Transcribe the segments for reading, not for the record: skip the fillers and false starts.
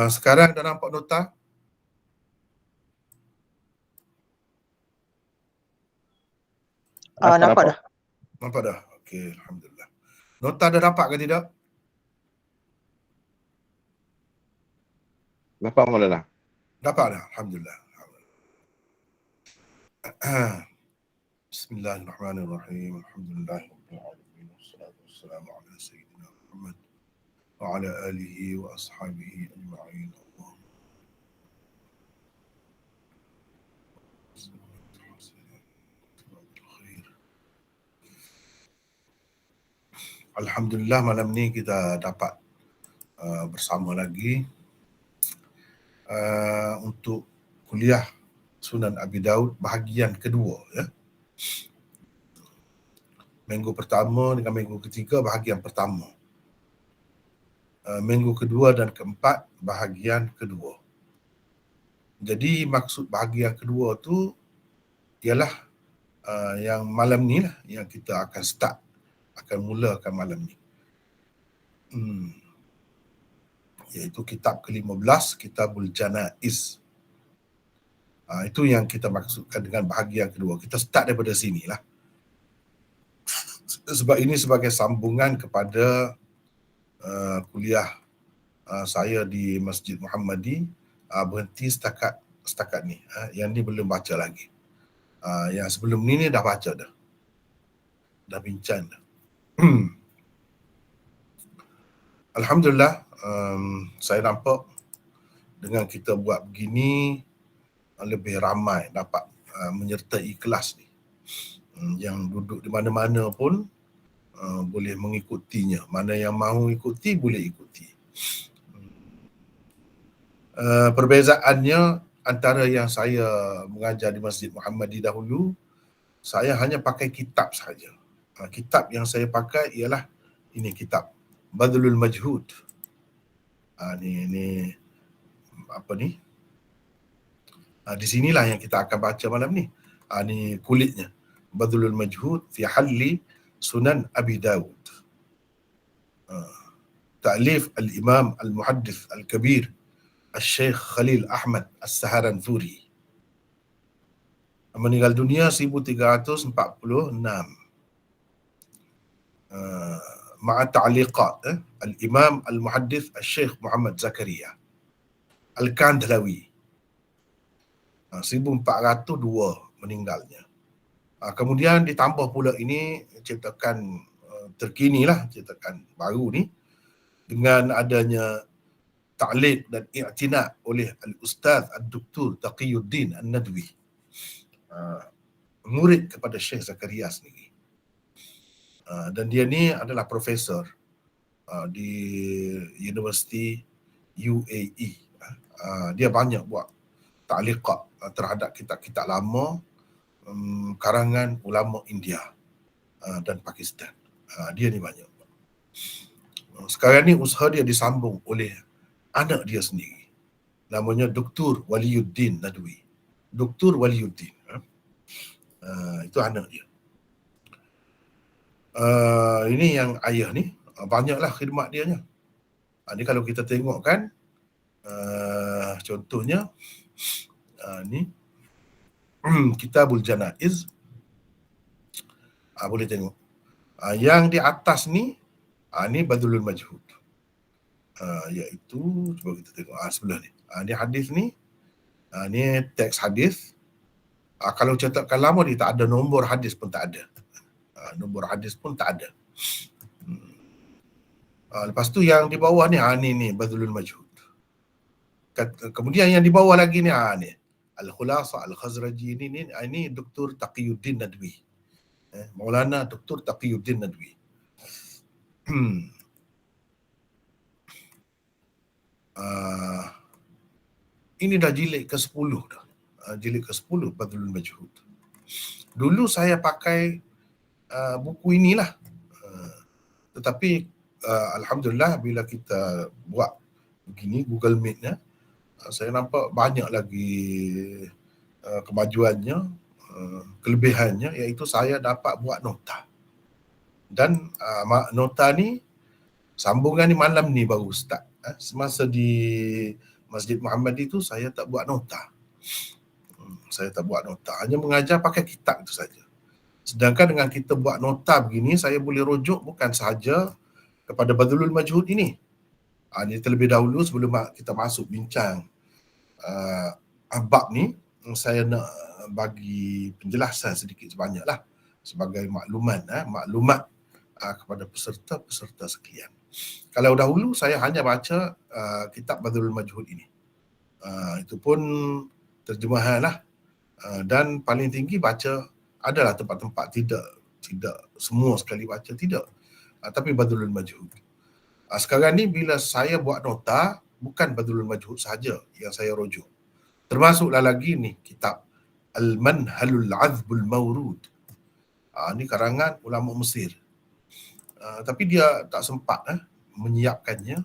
Sekarang dah nampak nota? Nampak dah. Nampak dah? Okey, Alhamdulillah. Nota dah dapat ke tidak? Nampak Maulana? Dapat dah, Alhamdulillah. Bismillahirrahmanirrahim. Alhamdulillahirrahmanirrahim. Wassalatu wassalamu ala Sayyidina Muhammad wa ala alihi wa ashabihi ajma'in. Alhamdulillah malam ni kita dapat bersama lagi untuk kuliah Sunan Abi Daud bahagian kedua, ya. Minggu pertama dengan minggu ketiga bahagian pertama. Minggu kedua dan keempat bahagian kedua. Jadi maksud bahagian kedua tu ialah yang malam ni lah yang kita akan start, akan mulakan malam ni. Iaitu kitab ke-15, Kitabul Janaiz. Itu yang kita maksudkan dengan bahagian kedua. Kita start daripada sinilah. Sebab ini sebagai sambungan kepada kuliah saya di Masjid Muhammadi, berhenti setakat ni. Yang ni belum baca lagi. Yang sebelum ni dah baca dah. Dah bincang dah. Alhamdulillah, saya nampak dengan kita buat begini lebih ramai dapat menyertai kelas ni. Yang duduk di mana-mana pun boleh mengikutinya. Mana yang mahu ikuti boleh ikuti. Perbezaannya antara yang saya mengajar di Masjid Muhammadi dahulu, saya hanya pakai kitab saja. Kitab yang saya pakai ialah ini kitab Badlul Majhud. Ni apa ni? Di sinilah yang kita akan baca malam ni. Ni kulitnya. Badlul Majhud fi halli Sunan Abi Daud. Ta'lif al-Imam al-Muhaddith al-Kabir Al-Syekh Khalil Ahmad As-Saharanfuri. Meninggal dunia 1346. Ma'a ta'liqat al-Imam al-Muhaddith Al-Syekh Muhammad Zakaria Al-Kandhlawi. 1402 meninggalnya. Kemudian ditambah pula ini cetakan terkini lah, cetakan baru ni, dengan adanya ta'liq dan i'tina' oleh Al-Ustaz Ad-Doktor Taqiyuddin An-Nadwi, murid kepada Syekh Zakaria sendiri. Dan dia ni adalah profesor di Universiti UAE. Dia banyak buat ta'liqat terhadap kitab-kitab lama karangan ulama India dan Pakistan. Dia ni banyak. Sekarang ni usaha dia disambung oleh anak dia sendiri. Namanya Dr. Waliyuddin Nadwi. Dr. Waliyuddin. Itu anak dia. Ini yang ayah ni, banyaklah khidmat dia nya. Ni kalau kita tengok kan, contohnya ni Kitabul Janaiz, boleh tengok. Yang di atas ni, ni Badlul Majhud. Iaitu, cuba kita tengok sebelah ni. Ni hadis ni, ni teks hadis. Kalau cetakan lama dia tak ada nombor hadis pun tak ada. Nombor hadis pun tak ada. Lepas tu yang di bawah ni, ni Badlul Majhud. Kemudian yang di bawah lagi ni, ni Al-Khulasa Al-Khazraji ini Dr. Taqiyuddin Nadwi. Maulana Dr. Taqiyuddin Nadwi. Ini dah jilid ke-10 dah. Jilid ke-10 Badlul Majhud. Dulu saya pakai buku inilah. Tetapi alhamdulillah bila kita buat begini Google Meet-nya, saya nampak banyak lagi kemajuannya, kelebihannya, iaitu saya dapat buat nota. Dan nota ni, sambungan ni malam ni baru start. Semasa di Masjid Muhammadi itu saya tak buat nota. Saya tak buat nota, hanya mengajar pakai kitab itu saja. Sedangkan dengan kita buat nota begini, saya boleh rujuk bukan sahaja kepada Badlul Majhud ini. Ini terlebih dahulu sebelum kita masuk bincang bab ni, saya nak bagi penjelasan sedikit sebanyaklah sebagai maklumat kepada peserta-peserta sekalian. Kalau dahulu saya hanya baca kitab Badlul Majhud ini. Itu pun terjemahan lah. Dan paling tinggi baca, adalah tempat-tempat tidak semua sekali baca, tidak. Tapi Badlul Majhud. Sekarang ni bila saya buat nota, bukan Badlul Majhud sahaja yang saya rujuk. Termasuklah lagi ni kitab Al-Manhalul Azbul Mawrud. Ni karangan ulama Mesir. Tapi dia tak sempat menyiapkannya,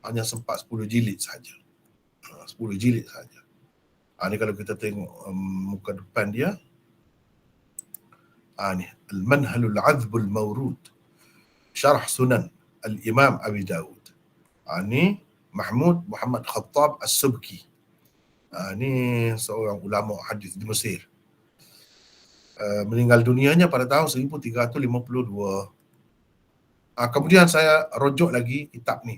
hanya sempat 10 jilid saja. 10 jilid saja. Ni kalau kita tengok muka depan dia, ni Al-Manhalul Azbul Mawrud, Syarah Sunan Al-Imam Abi Daud. Ni Mahmud Muhammad Khattab As-Subki. Ni seorang ulama hadis di Mesir. Meninggal dunianya pada tahun 1352. Kemudian saya rujuk lagi kitab ni,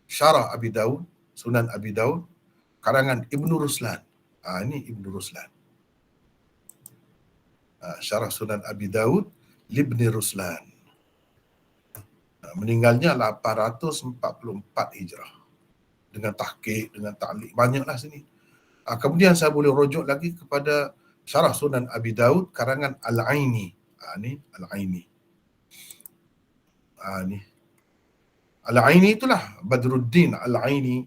Syarah Abi Daud, Sunan Abi Daud, karangan Ibnu Ruslan. Ini Ibnu Ruslan. Syarah Sunan Abi Daud, Ibnu Ruslan. Meninggalnya 844 Hijrah. Dengan tahqiq, dengan ta'liq, banyaklah sini. Kemudian saya boleh rujuk lagi kepada Syarah Sunan Abi Daud, karangan Al-Aini. Ni Al-Aini. Ni Al-Aini itulah Badruddin Al-Aini,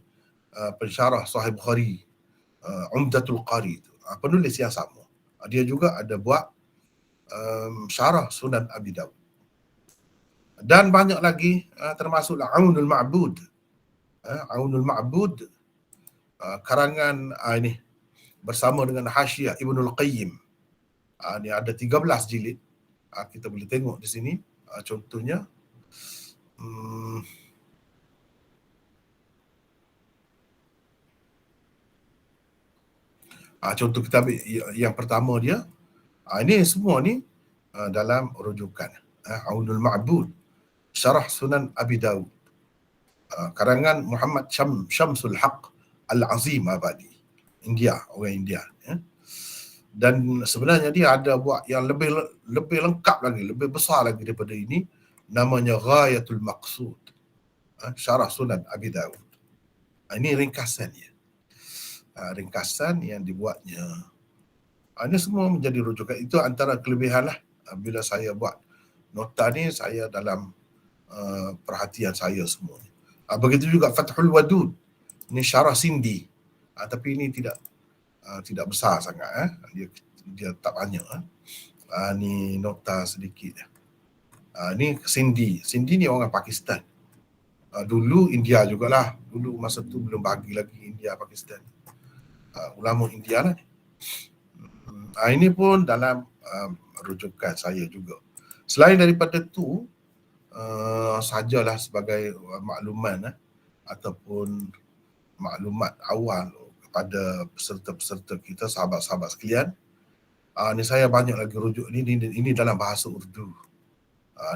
pensyarah Sahih Bukhari, Umdatul Qari, penulis yang sama. Dia juga ada buat syarah Sunan Abi Daud. Dan banyak lagi, termasuklah Aunul Ma'bud. Aunul Ma'bud, karangan ini bersama dengan Hasyiah Ibnul Qayyim. Ini ada 13 jilid. Kita boleh tengok di sini. Contohnya, contoh kita ambil yang pertama dia. Ini semua ni dalam rujukan Aunul Ma'bud, Syarah Sunan Abi Daud, karangan Muhammad Syamsul Haq Al-Azim Abadi, India, orang India. Dan sebenarnya dia ada buat yang lebih lengkap lagi, lebih besar lagi daripada ini, namanya Ghayatul Maqsud, Syarah Sunan Abi Daud. Ini ringkasannya. Ringkasan yang dibuatnya. Ini semua menjadi rujukan. Itu antara kelebihan lah bila saya buat nota ni, saya dalam perhatian saya semua. Begitu juga Fathul Wadud, ini syarah Sindi, tapi ini tidak besar sangat. Dia tak banyak. Ni nota sedikit. Ni Sindi ni orang Pakistan. Dulu India jugalah. Dulu masa tu belum bagi lagi India Pakistan. Ulama India lah ni. Ini pun dalam rujukan saya juga. Selain daripada tu, sajalah sebagai makluman ataupun maklumat awal kepada peserta-peserta kita, sahabat-sahabat sekalian. Ini saya banyak lagi rujuk ini dalam bahasa Urdu.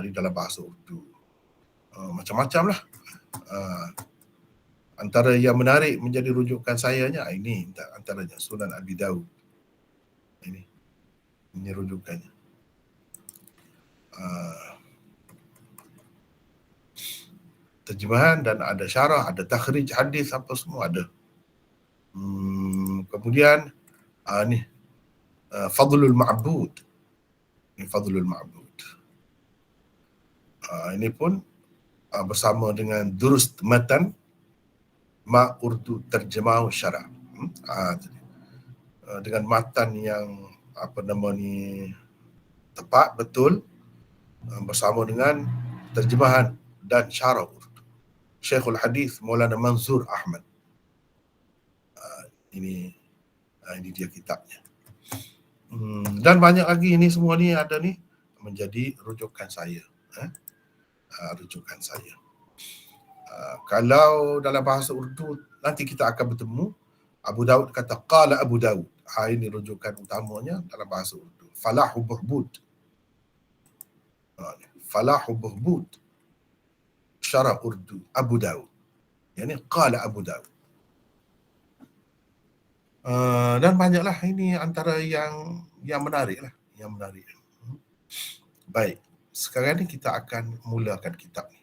Ini dalam bahasa Urdu. Macam-macam lah. Antara yang menarik menjadi rujukan sayanya, ini antaranya Sunan Abi Daud. Ini rujukannya. Terjemahan dan ada syarah, ada takhrij hadis, apa semua ada. Kemudian ni Fadlul Ma'bud. Ini Fadlul Ma'bud. Ini pun bersama dengan Durust Matan Ma Urdu Terjemah Syara'. Dengan matan yang tepat, betul, bersama dengan terjemahan dan syarah Urdu Syekhul Hadis Maulana Mansur Ahmad. Ini dia kitabnya. Dan banyak lagi, ini semua ni ada ni menjadi rujukan saya. Rujukan saya. Kalau dalam bahasa Urdu nanti kita akan bertemu Abu Daud kata qala Abu Daud. Ini rujukan utamanya dalam bahasa Urdu. Falahu buhbud. Falahu buhbud. Syarah Urdu Abu Daud. Yani qala Abu Daud. Dan banyaklah ini antara yang menarik lah, yang menarik. Baik, sekarang ni kita akan mulakan kitab ni.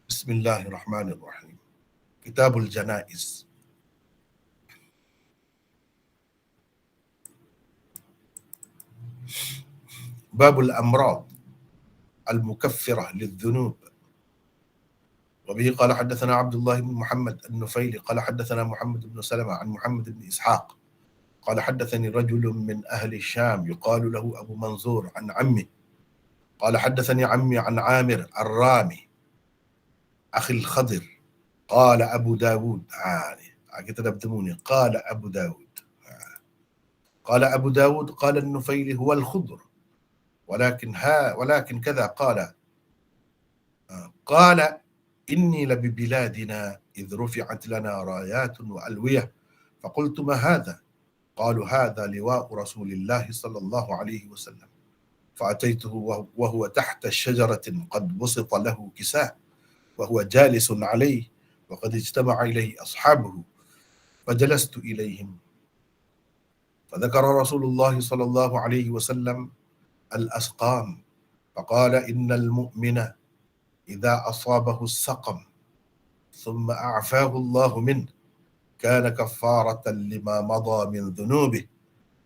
Bismillahirrahmanirrahim. Kitabul Janaiz. Babul Amrad Al-Mukaffirah Lidhunub. وبه قال حدثنا عبد الله بن محمد النفيلي قال حدثنا محمد بن سلمة عن محمد بن إسحاق قال حدثني رجل من أهل الشام يقال له أبو منظور عن عمه قال حدثني عمي عن عامر الرامي أخي الخضر قال أبو داود kita dah bertemu ni قال أبو داود قال أبو داود قال النفيلي هو الخضر ولكن كذا قال إني لببلادنا إذ رفعت لنا رايات وألوية فقلت ما هذا؟ قالوا هذا لواء رسول الله صلى الله عليه وسلم فأتيته وهو تحت شجرة قد بسط له كساء وهو جالس عليه وقد اجتمع إليه أصحابه فجلست إليهم فذكر رسول الله صلى الله عليه وسلم الأسقام فقال إن المؤمن إذا أصابه السقم ثم أعفاه الله منه كان كفارة لما مضى من ذنوبه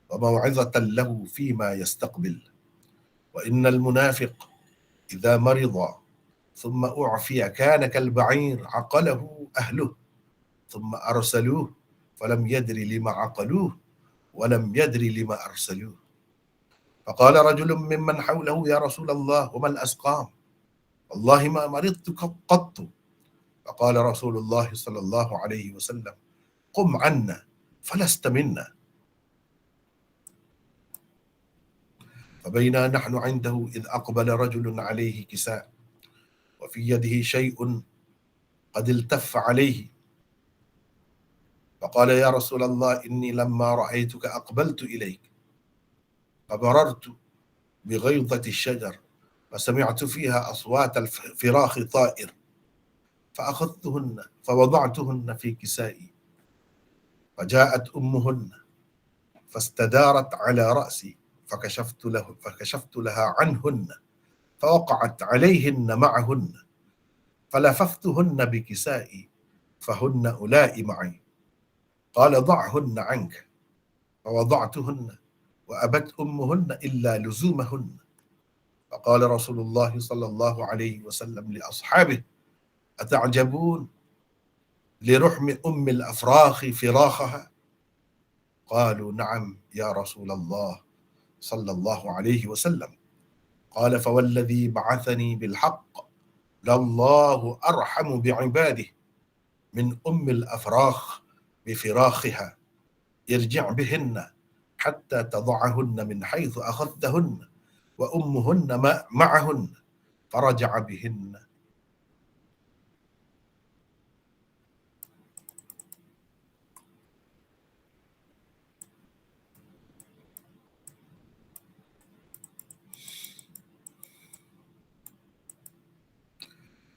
وموعظة له فيما يستقبل وإن المنافق إذا مرض ثم أعفي كان كالبعير عقله أهله ثم أرسلوه فلم يدر لما عقلوه ولم يدر لما أرسلوه فقال رجل ممن حوله يا رسول الله وما الأسقام والله ما مرضت قط فقال رسول الله صلى الله عليه وسلم قم عنا فلست منا فبينا نحن عنده إذ أقبل رجل عليه كساء وفي يده شيء قد التف عليه فقال يا رسول الله إني لما رأيتك أقبلت إليك فمررت بغيضة الشجر فسمعت فيها أصوات الفراخ طائر فأخذتهن فوضعتهن في كسائي فجاءت أمهن فاستدارت على رأسي فكشفت لها عنهن فوقعت عليهن معهن فلففتهن بكسائي فهن أولئك معي قال ضعهن عنك فوضعتهن وأبت أمهن إلا لزومهن فقال رسول الله صلى الله عليه وسلم لأصحابه أتعجبون لرحم أم الأفراخ فراخها قالوا نعم يا رسول الله صلى الله عليه وسلم قال فوالذي بعثني بالحق لله أرحم بعباده من أم الأفراخ بفراخها ارجع بهن حتى تضعهن من حيث أخذتهن وأمهن معهن فرجع بهن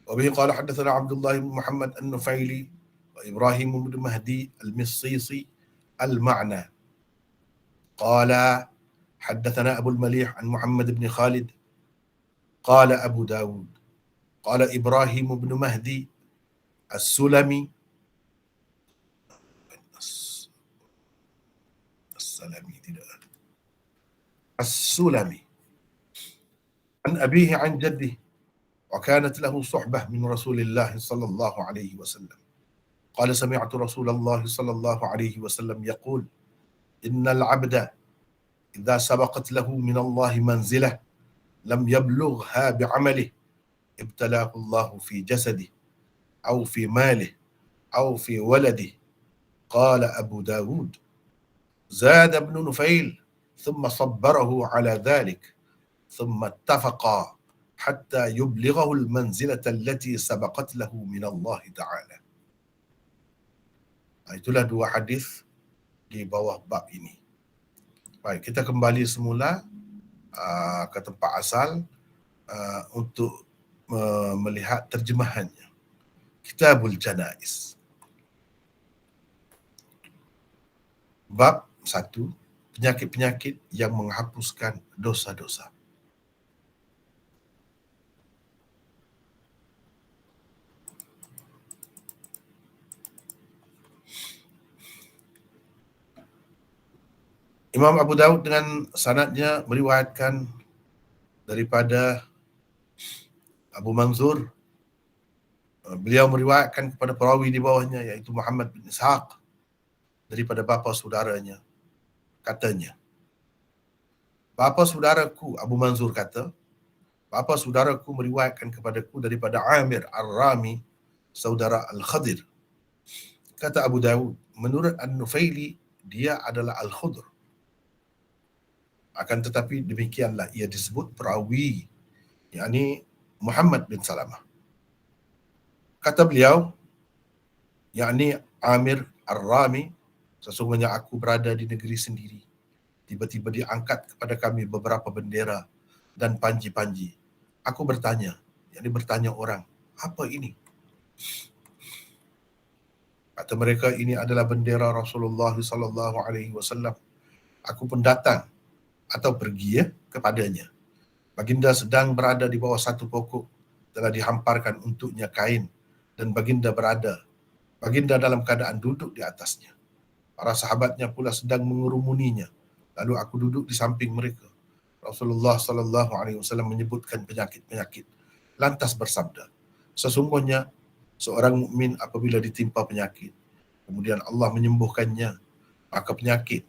وبه قال حدثنا عبد الله بن محمد النفيلي وإبراهيم بن مهدي المصيصي المعنى قال حدثنا أبو المليح عن محمد بن خالد قال أبو داود قال إبراهيم بن مهدي السلمي السلمي عن أبيه عن جده وكانت له صحبة من رسول الله صلى الله عليه وسلم قال سمعت رسول الله صلى الله عليه وسلم يقول إن العبد إذا سبقت له من الله منزلة لم يبلغها بعمله ابتلاه الله في جسده أو في ماله أو في ولده قال أبو داود زاد ابن نفيل ثم صبره على ذلك ثم اتفقا hatta yublighahu al-manzilata allati sabaqat lahu min Allah Ta'ala. Itulah dua hadis di bawah bab ini. Baik, kita kembali semula ke tempat asal untuk melihat terjemahannya. Kitabul Janaiz. Bab 1, penyakit-penyakit yang menghapuskan dosa-dosa. Imam Abu Daud dengan sanadnya meriwayatkan daripada Abu Manzur. Beliau meriwayatkan kepada perawi di bawahnya, iaitu Muhammad bin Ishaq, daripada bapa saudaranya. Katanya, bapa saudaraku, Abu Manzur kata, bapa saudaraku meriwayatkan kepadaku daripada Amir Ar-Rami, saudara Al-Khadir. Kata Abu Daud, menurut An-Nufaili, dia adalah Al-Khudr. Akan tetapi demikianlah ia disebut perawi, yakni Muhammad bin Salamah. Kata beliau, yakni Amir Ar-Rami, sesungguhnya aku berada di negeri sendiri. Tiba-tiba diangkat kepada kami beberapa bendera dan panji-panji. Aku bertanya, yakni bertanya orang, apa ini? Kata mereka, ini adalah bendera Rasulullah sallallahu alaihi wasallam. Aku pun datang atau pergi kepadanya. Baginda sedang berada di bawah satu pokok, telah dihamparkan untuknya kain, dan baginda dalam keadaan duduk di atasnya. Para sahabatnya pula sedang mengerumuninya. Lalu aku duduk di samping mereka. Rasulullah sallallahu alaihi wasallam menyebutkan penyakit-penyakit, lantas bersabda, sesungguhnya seorang mukmin apabila ditimpa penyakit, kemudian Allah menyembuhkannya, maka penyakit,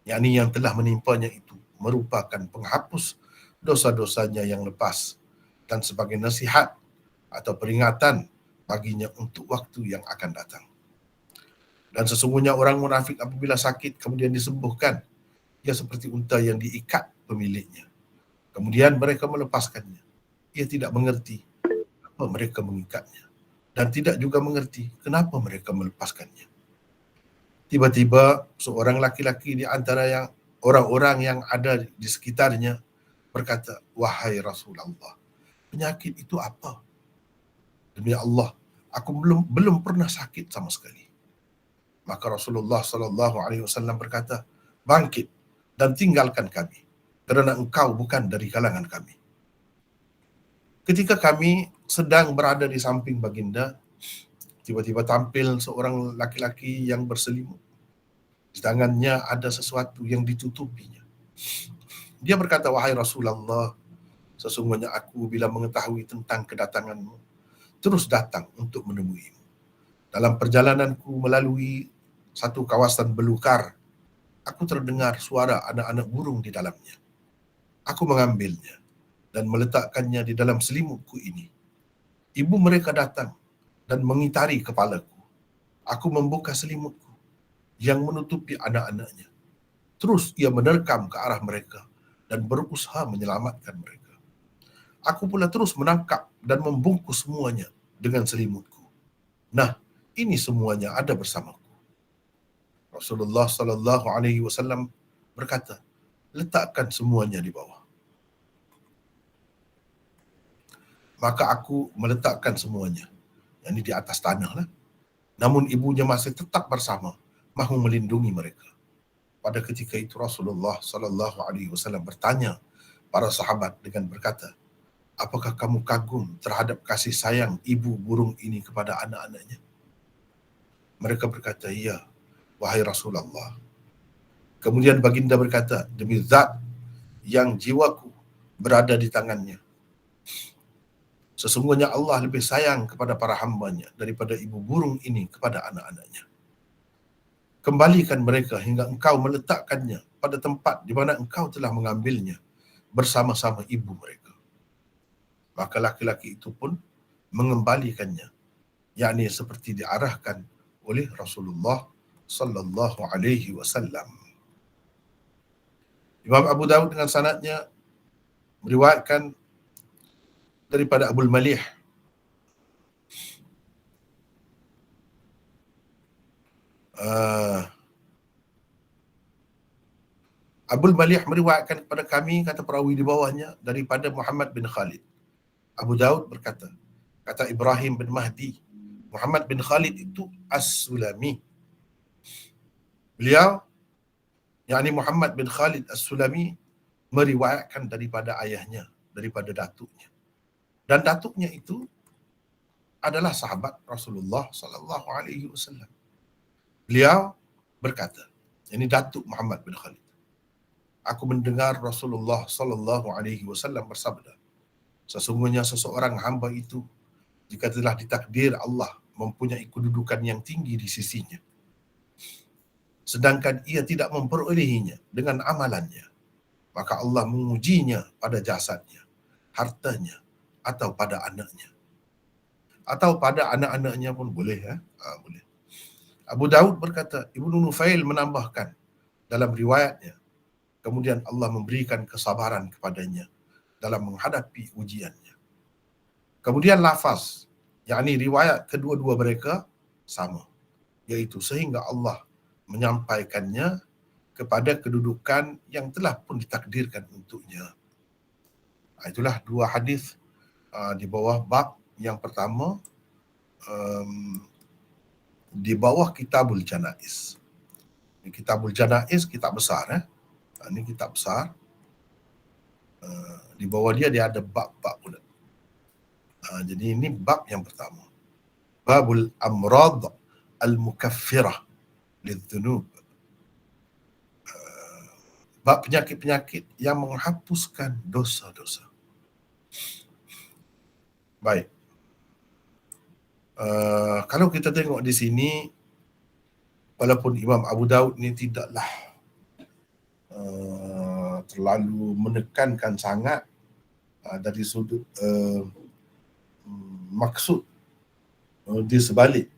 yakni yang telah menimpanya itu, merupakan penghapus dosa-dosanya yang lepas dan sebagai nasihat atau peringatan baginya untuk waktu yang akan datang. Dan sesungguhnya orang munafik apabila sakit kemudian disembuhkan, ia seperti unta yang diikat pemiliknya. Kemudian mereka melepaskannya. Ia tidak mengerti kenapa mereka mengikatnya dan tidak juga mengerti kenapa mereka melepaskannya. Tiba-tiba seorang laki-laki di antara orang-orang yang ada di sekitarnya berkata, wahai Rasulullah, penyakit itu apa? Demi Allah, aku belum pernah sakit sama sekali. Maka Rasulullah sallallahu alaihi wasallam berkata, bangkit dan tinggalkan kami, kerana engkau bukan dari kalangan kami. Ketika kami sedang berada di samping baginda, tiba-tiba tampil seorang laki-laki yang berselimut. Di tangannya ada sesuatu yang ditutupinya. Dia berkata, wahai Rasulullah, sesungguhnya aku bila mengetahui tentang kedatanganmu, terus datang untuk menemuimu. Dalam perjalananku melalui satu kawasan belukar, aku terdengar suara anak-anak burung di dalamnya. Aku mengambilnya dan meletakkannya di dalam selimutku ini. Ibu mereka datang dan mengitari kepalaku. Aku membuka selimutku yang menutupi anak-anaknya. Terus ia menerkam ke arah mereka dan berusaha menyelamatkan mereka. Aku pula terus menangkap dan membungkus semuanya dengan selimutku. Nah, ini semuanya ada bersamaku. Rasulullah sallallahu alaihi wasallam berkata, letakkan semuanya di bawah. Maka aku meletakkan semuanya, yakni di atas tanah lah. Namun ibunya masih tetap bersama, mahu melindungi mereka. Pada ketika itu Rasulullah sallallahu alaihi wasallam bertanya para sahabat dengan berkata, apakah kamu kagum terhadap kasih sayang ibu burung ini kepada anak-anaknya? Mereka berkata, iya, wahai Rasulullah. Kemudian baginda berkata, demi zat yang jiwaku berada di tangannya, sesungguhnya Allah lebih sayang kepada para hambanya daripada ibu burung ini kepada anak-anaknya. Kembalikan mereka hingga engkau meletakkannya pada tempat di mana engkau telah mengambilnya bersama-sama ibu mereka. Maka laki-laki itu pun mengembalikannya, yakni seperti diarahkan oleh Rasulullah sallallahu alaihi wasallam. Imam Abu Daud dengan sanadnya meriwayatkan daripada Abul Malih. Abul Malih meriwayatkan kepada kami, kata perawi di bawahnya, daripada Muhammad bin Khalid. Abu Daud berkata, kata Ibrahim bin Mahdi, Muhammad bin Khalid itu As-Sulami. Beliau, yakni Muhammad bin Khalid As-Sulami, meriwayatkan daripada ayahnya, daripada datuknya. Dan datuknya itu adalah sahabat Rasulullah sallallahu alaihi wasallam. Beliau berkata, ini datuk Muhammad bin Khalid, aku mendengar Rasulullah sallallahu alaihi wasallam bersabda, sesungguhnya seseorang hamba itu, jika telah ditakdir Allah mempunyai kedudukan yang tinggi di sisinya, sedangkan ia tidak memperolehinya dengan amalannya, maka Allah mengujinya pada jasadnya, hartanya, atau pada anaknya. Atau pada anak-anaknya pun boleh. Boleh. Abu Daud berkata, Ibnu Nufail menambahkan dalam riwayatnya, kemudian Allah memberikan kesabaran kepadanya dalam menghadapi ujiannya. Kemudian lafaz, yakni riwayat kedua-dua mereka sama, iaitu sehingga Allah menyampaikannya kepada kedudukan yang telah pun ditakdirkan untuknya. Itulah dua hadis di bawah bab yang pertama, di bawah Kitabul Janaiz. Kitabul Janaiz, kitab besar. Ini kitab besar. Di bawah dia ada bab-bab pula. Jadi ini bab yang pertama. Babul Amrad Al-Mukaffirah Lidhunub. Bab penyakit-penyakit yang menghapuskan dosa-dosa. Baik. Kalau kita tengok di sini, walaupun Imam Abu Daud ni tidaklah terlalu menekankan sangat dari sudut maksud di sebalik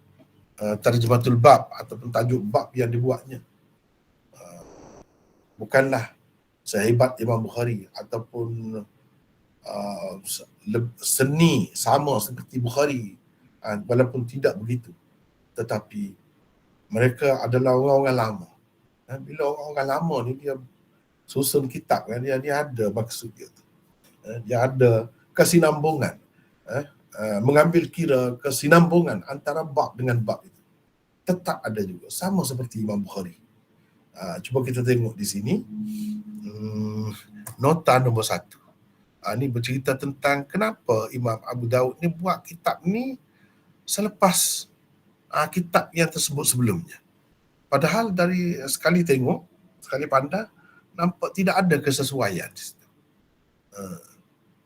tarjumatul bab ataupun tajuk bab yang dibuatnya, bukanlah sehebat Imam Bukhari ataupun seni sama seperti Bukhari, walaupun tidak begitu, tetapi mereka adalah orang-orang lama. Bila orang-orang lama ni dia susun kitab kan, dia ada maksud dia tu. Dia ada kesinambungan, mengambil kira kesinambungan antara bab dengan bab itu. Tetap ada juga, sama seperti Imam Bukhari. Cuba kita tengok di sini, nota nombor 1. Ini bercerita tentang kenapa Imam Abu Daud ni buat kitab ni selepas kitab yang tersebut sebelumnya. Padahal dari sekali tengok, sekali pandang, nampak tidak ada kesesuaian di situ.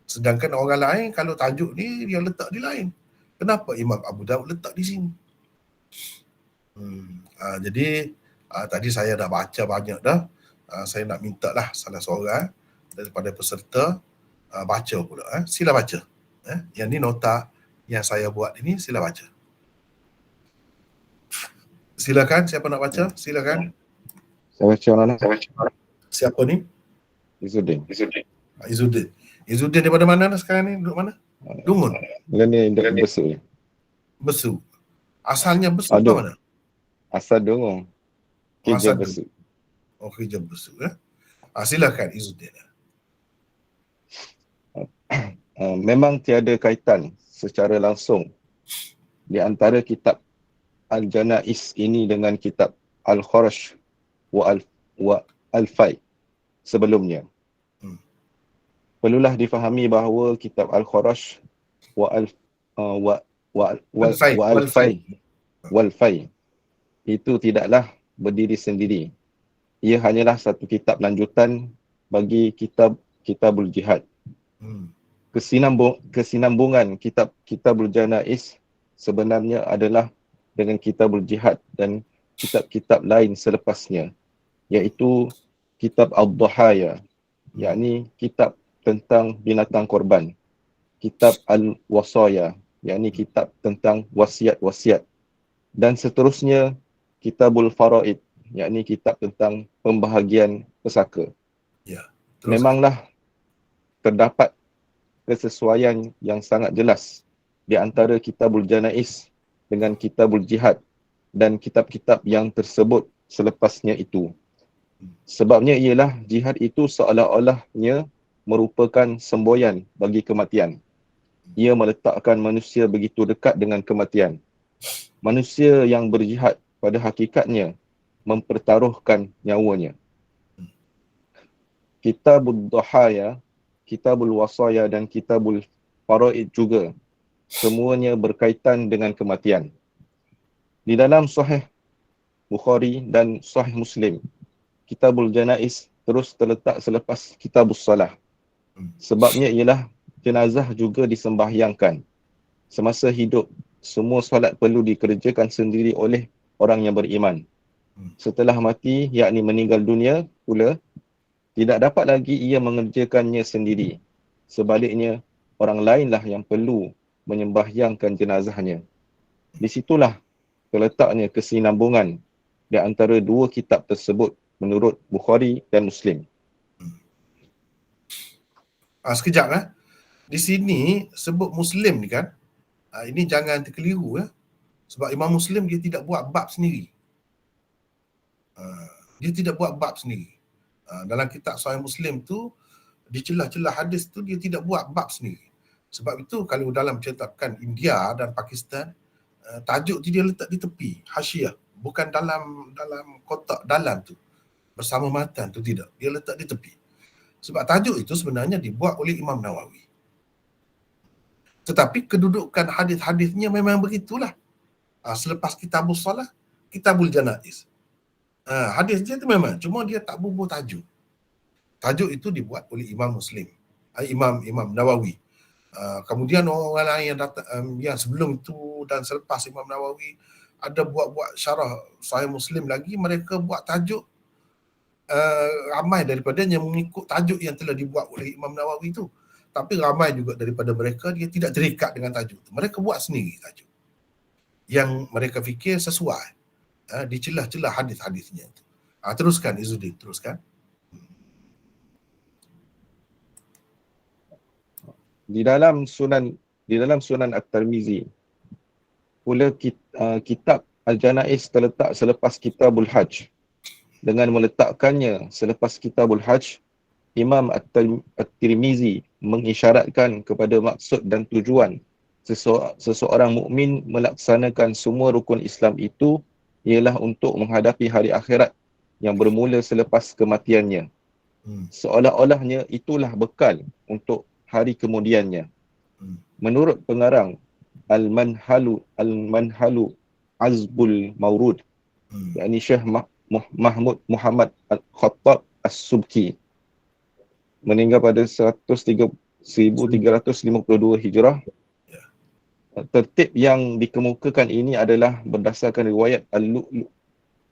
Sedangkan orang lain kalau tajuk ni dia letak di lain. Kenapa Imam Abu Daud letak di sini? Jadi tadi saya dah baca banyak dah. Saya nak minta lah salah seorang daripada peserta baca pula. Sila baca. Yang ni nota yang saya buat ini, sila baca. Silakan, siapa nak baca? Silakan. Saya baca mana? Siapa ni? Izzuddin. Izzuddin daripada mana sekarang ni? Duduk mana? Dungun. Dia ni Besu. Besu. Asalnya Besu ke mana? Asal Dungun. Kerja Besu. Oh, kerja Besu. Silakan Izzuddin. Memang tiada kaitan secara langsung di antara kitab Al-Janaiz ini dengan kitab Al-Kharash wa Al-Fai sebelumnya. Perlulah difahami bahawa kitab Al-Kharash wa Al-Fai itu tidaklah berdiri sendiri. Ia hanyalah satu kitab lanjutan bagi Kitabul Jihad. Kesinambungan Kitabul Janaiz sebenarnya adalah dengan Kitabul Jihad dan kitab-kitab lain selepasnya, iaitu Kitab Ad-Dhahaya, yakni kitab tentang binatang korban, Kitab Al-Wasaya, yakni kitab tentang wasiat-wasiat, dan seterusnya Kitabul Faraid, yakni kitab tentang pembahagian pesaka. Memanglah terdapat kesesuaian yang sangat jelas di antara Kitabul Janaiz dengan Kitabul Jihad dan kitab-kitab yang tersebut selepasnya itu. Sebabnya ialah jihad itu seolah-olahnya merupakan semboyan bagi kematian. Ia meletakkan manusia begitu dekat dengan kematian. Manusia yang berjihad pada hakikatnya mempertaruhkan nyawanya. Kitabul Dhahaya, Kitabul Wasaya dan Kitabul Faraid juga semuanya berkaitan dengan kematian. Di dalam Sahih Bukhari dan Sahih Muslim, Kitabul Janaiz terus terletak selepas Kitabus Salah. Sebabnya ialah jenazah juga disembahyangkan. Semasa hidup, semua solat perlu dikerjakan sendiri oleh orang yang beriman. Setelah mati, yakni meninggal dunia pula, tidak dapat lagi ia mengerjakannya sendiri. Sebaliknya, orang lainlah yang perlu menyembahyangkan jenazahnya. Di situlah terletaknya kesinambungan di antara dua kitab tersebut menurut Bukhari dan Muslim. Sekejap. Di sini sebut Muslim ni kan, ini jangan terkeliru sebab Imam Muslim dia tidak buat bab sendiri. Dia tidak buat bab sendiri. Dalam kitab Sahih Muslim tu, di celah-celah hadis tu dia tidak buat bab sendiri. Sebab itu kalau dalam cetakan India dan Pakistan, tajuk tu dia letak di tepi, hasyiah, bukan dalam kotak dalam tu bersama matan tu, tidak. Dia letak di tepi. Sebab tajuk itu sebenarnya dibuat oleh Imam Nawawi. Tetapi kedudukan hadis-hadisnya memang begitulah. Selepas Kitabul Salah, Kitabul Janaiz. Hadisnya itu memang, cuma dia tak bubuh tajuk. Tajuk itu dibuat oleh Imam Muslim, Imam Nawawi. Kemudian orang lain yang datang, yang sebelum itu dan selepas Imam Nawawi ada buat syarah Sahih Muslim lagi, mereka buat tajuk ramai daripada yang mengikut tajuk yang telah dibuat oleh Imam Nawawi itu. Tapi ramai juga daripada mereka dia tidak terikat dengan tajuk itu. Mereka buat sendiri tajuk yang mereka fikir sesuai di celah-celah hadis-hadisnya itu. Teruskan Izzuddin, teruskan. Di dalam Sunan At-Tirmizi pula kitab Al-Janaiz terletak selepas Kitabul Hajj. Dengan meletakkannya selepas Kitabul Hajj, Imam At-Tirmizi mengisyaratkan kepada maksud dan tujuan seseorang mukmin melaksanakan semua rukun Islam itu ialah untuk menghadapi hari akhirat yang bermula selepas kematiannya. Seolah-olahnya itulah bekal untuk hari kemudiannya. Menurut pengarang Al-Manhalu Azbul Maurud, yakni Syekh Mahmud Muhammad Al-Khattab As-Subki, meninggal pada 1352 Hijrah. Tertib yang dikemukakan ini adalah berdasarkan riwayat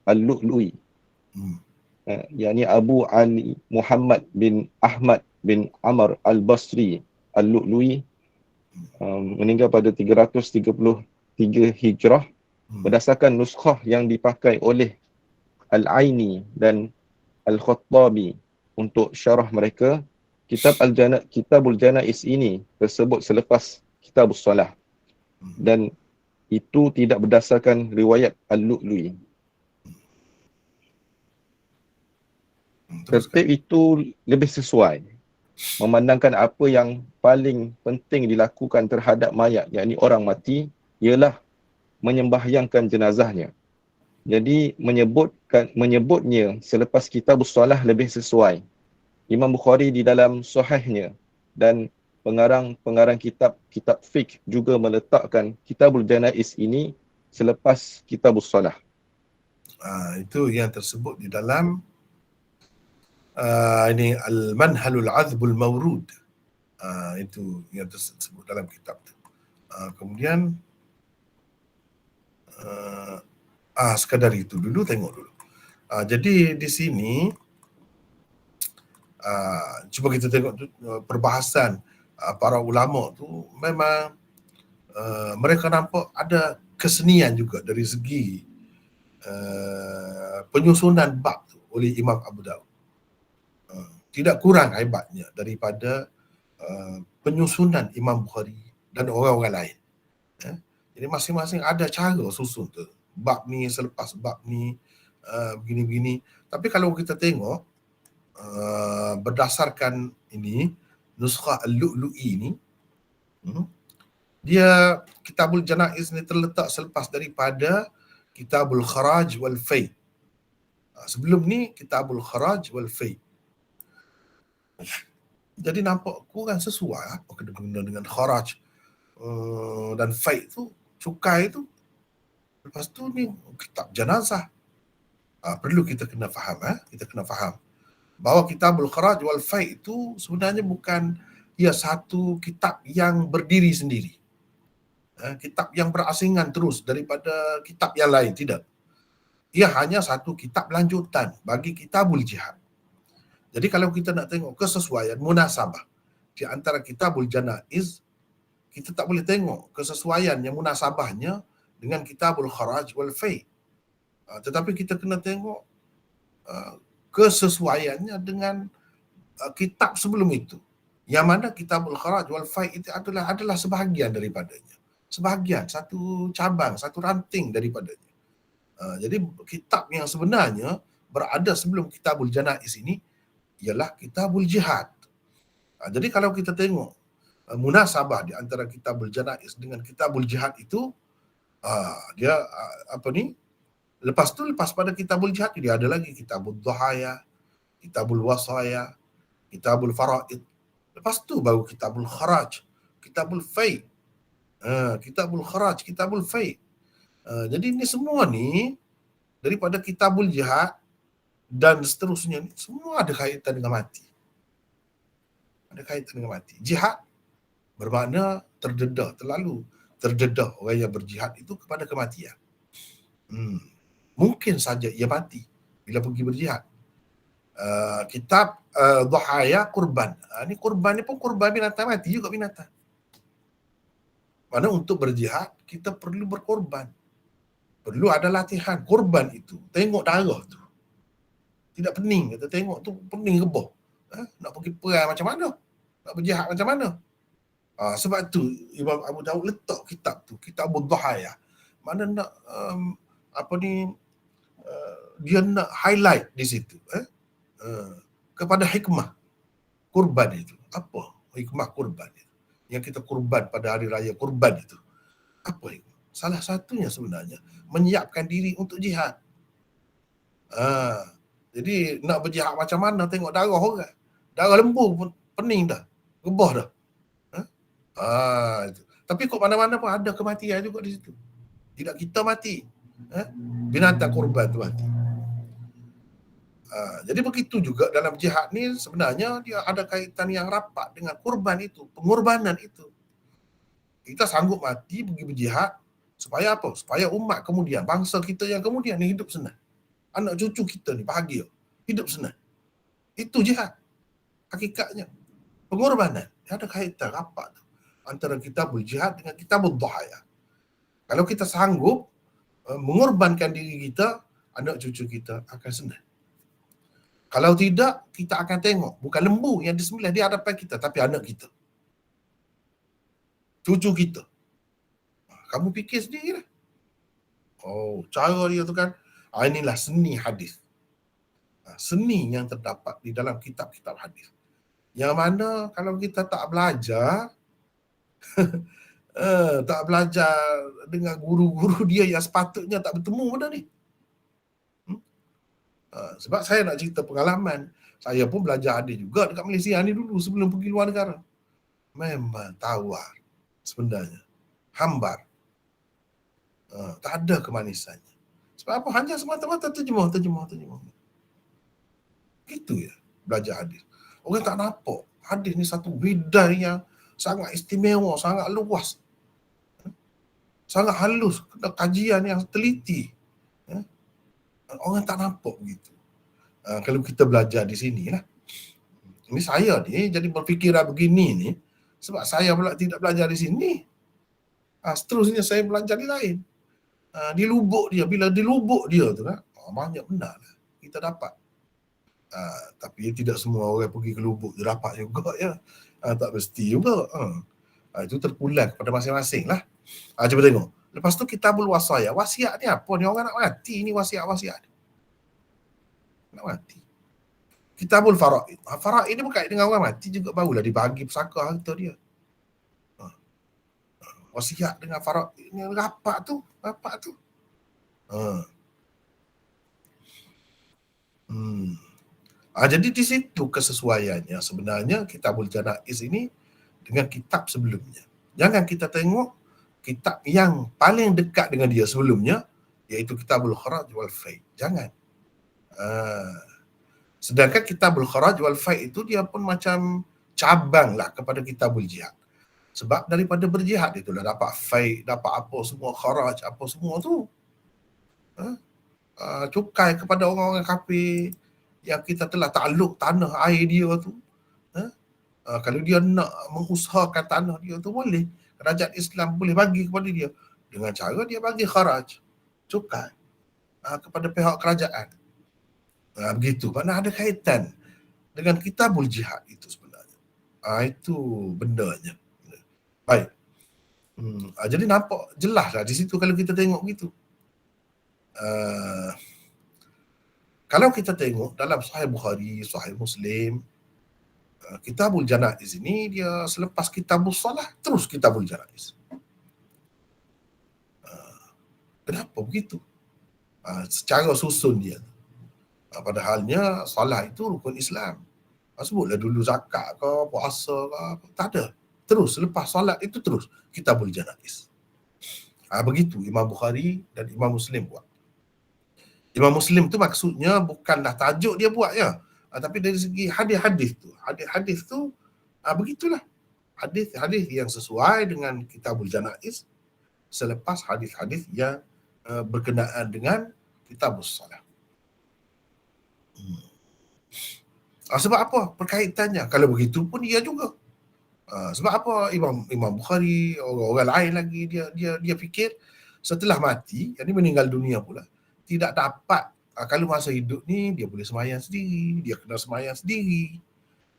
Al-Lu'lu'i, yakni Abu Ali Muhammad bin Ahmad bin Amr Al-Basri Al-Lu'lu'i, meninggal pada 333 Hijrah. Berdasarkan nuskhah yang dipakai oleh Al-Aini dan Al-Khattabi untuk syarah mereka, Kitabul Janaiz ini tersebut selepas Kitabus Salah, dan itu tidak berdasarkan riwayat Al-Lu'lu'i. Tertib itu lebih sesuai, memandangkan apa yang paling penting dilakukan terhadap mayat, yakni orang mati, ialah menyembahyangkan jenazahnya. Jadi menyebutnya selepas Kitabus Salah lebih sesuai. Imam Bukhari di dalam Sahihnya dan pengarang kitab fiqh juga meletakkan Kitabul Janaiz ini selepas Kitabus Salah. Itu yang tersebut di dalam ini Al-Manhalul Azbul Maurud. Itu yang tersebut dalam kitab itu. Kemudian sekadar itu dulu, tengok dulu. Jadi di sini cuba kita tengok perbahasan para ulama tu, memang mereka nampak ada kesenian juga dari segi penyusunan bab tu oleh Imam Abu Daud. Tidak kurang hebatnya daripada penyusunan Imam Bukhari dan orang-orang lain. Jadi masing-masing ada cara susun tu. Bab ni selepas bab ni, begini-begini. Tapi kalau kita tengok berdasarkan ini Nuskhah Al-Lu'lu'i ni, dia Kitabul Janaiz ni terletak selepas daripada Kitabul Kharaj wal Fai. Sebelum ni Kitabul Kharaj wal Fai. Jadi nampak kurang sesuai apa kena dengan kharaj dan fai tu, cukai tu. Lepas tu ni kitab jenazah. Perlu kita kena faham, kita kena faham bahawa Kitabul Kharaj wal Fai itu sebenarnya bukan satu kitab yang berdiri sendiri. Kitab yang berasingan terus daripada kitab yang lain, tidak. Ia hanya satu kitab lanjutan bagi Kitabul Jihad. Jadi kalau kita nak tengok kesesuaian, munasabah di antara Kitabul Janaiz, kita tak boleh tengok kesesuaian yang munasabahnya dengan Kitabul Kharaj wal Fai. Tetapi kita kena tengok kesesuaiannya dengan kitab sebelum itu. Yang mana Kitabul Kharaj wal Fai itu adalah sebahagian daripadanya. Sebahagian, satu cabang, satu ranting daripadanya. Jadi kitab yang sebenarnya berada sebelum Kitabul Janaiz ini ialah Kitabul Jihad. Jadi kalau kita tengok munasabah di antara Kitabul Janaiz dengan Kitabul Jihad itu, dia lepas pada Kitabul Jihad dia ada lagi Kitabul Dhahaya, Kitabul Wasaya, Kitabul Faraid. Lepas tu baru Kitabul Kharaj, Kitabul Fai. Kitabul Kharaj, Kitabul Fai. Jadi ini semua ni daripada Kitabul Jihad dan seterusnya ni semua ada kaitan dengan mati. Ada kaitan dengan mati. Jihad bermakna terdedah, terlalu terdedah orang yang berjihad itu kepada kematian. Mungkin saja ia mati bila pergi berjihad. Kitab Dhahaya, kurban. Ni kurban ni pun kurban binatang, mati juga binatang. Mana untuk berjihad kita perlu berkorban. Perlu ada latihan. Korban itu, tengok darah tu. Tidak pening, kita tengok tu pening rebah. Nak pergi perang macam mana? Nak berjihad macam mana? Sebab tu Imam Abu Daud letak kitab tu, Kitabul Dhahaya. Mana nak dia nak highlight di situ kepada hikmah kurban itu. Apa hikmah kurban itu? Yang kita kurban pada hari raya kurban itu. Apa hikmah? Salah satunya sebenarnya menyiapkan diri untuk jihad. Jadi nak berjihad macam mana, tengok darah orang. Darah lembu pun pening dah, rebah dah. Tapi kok mana-mana pun ada kematian juga di situ. Tidak kita mati, binatang kurban tu mati. Jadi begitu juga dalam jihad ni sebenarnya dia ada kaitan yang rapat dengan kurban itu, pengorbanan itu. Kita sanggup mati pergi berjihad supaya apa? Supaya umat kemudian, bangsa kita yang kemudian ni hidup senang. Anak cucu kita ni bahagia, hidup senang. Itu jihad. Hakikatnya pengorbanan. Ada kaitan rapat antara Kitabul Jihad dengan Kitabul Dhahaya. Kalau kita sanggup mengorbankan diri kita, anak cucu kita akan senang. Kalau tidak, kita akan tengok bukan lembu yang disembelih di hadapan kita, tapi anak kita, cucu kita. Kamu fikir sendirilah. Cara dia tu kan, inilah seni hadis. Seni yang terdapat di dalam kitab-kitab hadis. Yang mana kalau kita tak belajar, tak belajar dengan guru-guru dia yang sepatutnya tak bertemu benda ni. Sebab saya nak cerita pengalaman. Saya pun belajar hadis juga dekat Malaysia ni dulu sebelum pergi luar negara. Memang tawar sebenarnya. Hambar. Tak ada kemanisannya. Sebab apa? Hanya semata-mata terjemah. Gitu ya belajar hadis. Orang tak nampak hadis ni satu bidang yang sangat istimewa, sangat luas, sangat halus, kajian yang teliti. Orang tak nampak begitu. Kalau kita belajar di sini lah. Ini saya ni jadi berfikiran begini ni sebab saya pula tidak belajar di sini. Seterusnya saya belajar di lain. Di lubuk dia, bila di lubuk dia tu kan, banyak benar lah kita dapat. Tapi tidak semua orang pergi ke lubuk dia dapat juga ya. Tak mesti juga. Itu terpulang kepada masing-masing lah. Cuba tengok. Lepas tu Kitabul Wasaya. Wasiat ni apa ni? Orang nak mati ni wasiat-wasiat. Nak mati. Kitabul Faraid. Faraid ni berkait dengan orang mati juga, barulah dibagi pusaka harta dia. Wasiat dengan faraid ni rapat tu. Jadi di situ kesesuaiannya sebenarnya Kitabul Janaiz ini dengan kitab sebelumnya. Jangan kita tengok kitab yang paling dekat dengan dia sebelumnya, iaitu Kitabul Kharaj wal Fai. Jangan. Sedangkan Kitabul Kharaj wal Fai itu dia pun macam cabang lah kepada Kitabul Jihad. Sebab daripada berjihad itulah dapat fai, dapat apa semua, kharaj, apa semua tu. Cukai kepada orang-orang kafir yang kita telah takluk tanah air dia tu. Kalau dia nak mengusahakan tanah dia tu boleh. Kerajaan Islam boleh bagi kepada dia dengan cara dia bagi kharaj, cukai kepada pihak kerajaan. Begitu. Mana ada kaitan dengan Kitabul Jihad itu sebenarnya. Itu bendanya. Baik. Jadi nampak jelas lah di situ kalau kita tengok gitu. Kalau kita tengok dalam Sahih Bukhari, Sahih Muslim, Kitabul Janaiz ini dia selepas Kitabul Salah terus Kitabul Janaiz. Kenapa begitu? Secara susun dia. Padahalnya salah itu rukun Islam. Sebutlah dulu zakat ke, puasa ke, tak ada. Terus selepas solat itu terus Kitabul Janaiz. Begitu Imam Bukhari dan Imam Muslim buat. Imam Muslim tu maksudnya bukanlah tajuk dia buat ya, tapi dari segi hadis-hadis tu. Hadis-hadis tu begitulah. Hadis-hadis yang sesuai dengan Kitabul Janaiz selepas hadis-hadis yang berkenaan dengan Kitabus Salah. Sebab apa perkaitannya? Kalau begitu pun dia juga. Sebab apa Imam Bukhari, orang lain lagi dia fikir setelah mati, yang ni meninggal dunia pula, tidak dapat, kalau masa hidup ni dia boleh semayang sendiri, dia kena semayang sendiri.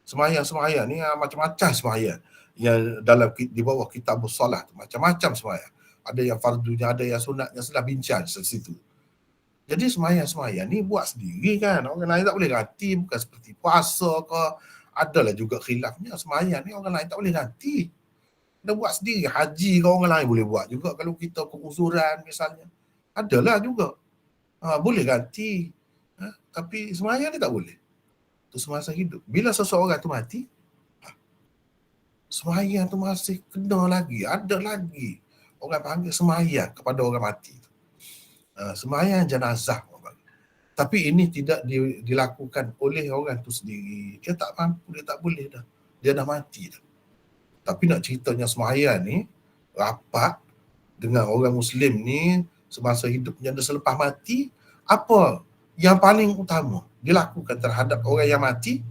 Semayang ni macam-macam semayang yang dalam di bawah Kitabus Salah tu, macam-macam semayang. Ada yang fardunya, ada yang sunatnya, sudah bincang di situ. Jadi semayang ni buat sendiri kan, orang lain tak boleh ganti, bukan seperti puasa ke. Adalah juga khilafnya, semayang ni orang lain tak boleh ganti. Dia buat sendiri. Haji ke orang lain boleh buat juga kalau kita pengusuran misalnya. Adalah juga. Boleh ganti. Tapi semayang ni tak boleh. Itu semasa hidup. Bila seseorang tu mati, semayang tu masih kena lagi. Ada lagi. Orang panggil semayang kepada orang mati. Semayang jenazah. Tapi ini tidak dilakukan oleh orang tu sendiri. Dia tak mampu, dia tak boleh dah. Dia dah mati dah. Tapi nak ceritanya semayang ni, rapat dengan orang Muslim ni semasa hidupnya dan selepas mati, apa yang paling utama dilakukan terhadap orang yang mati?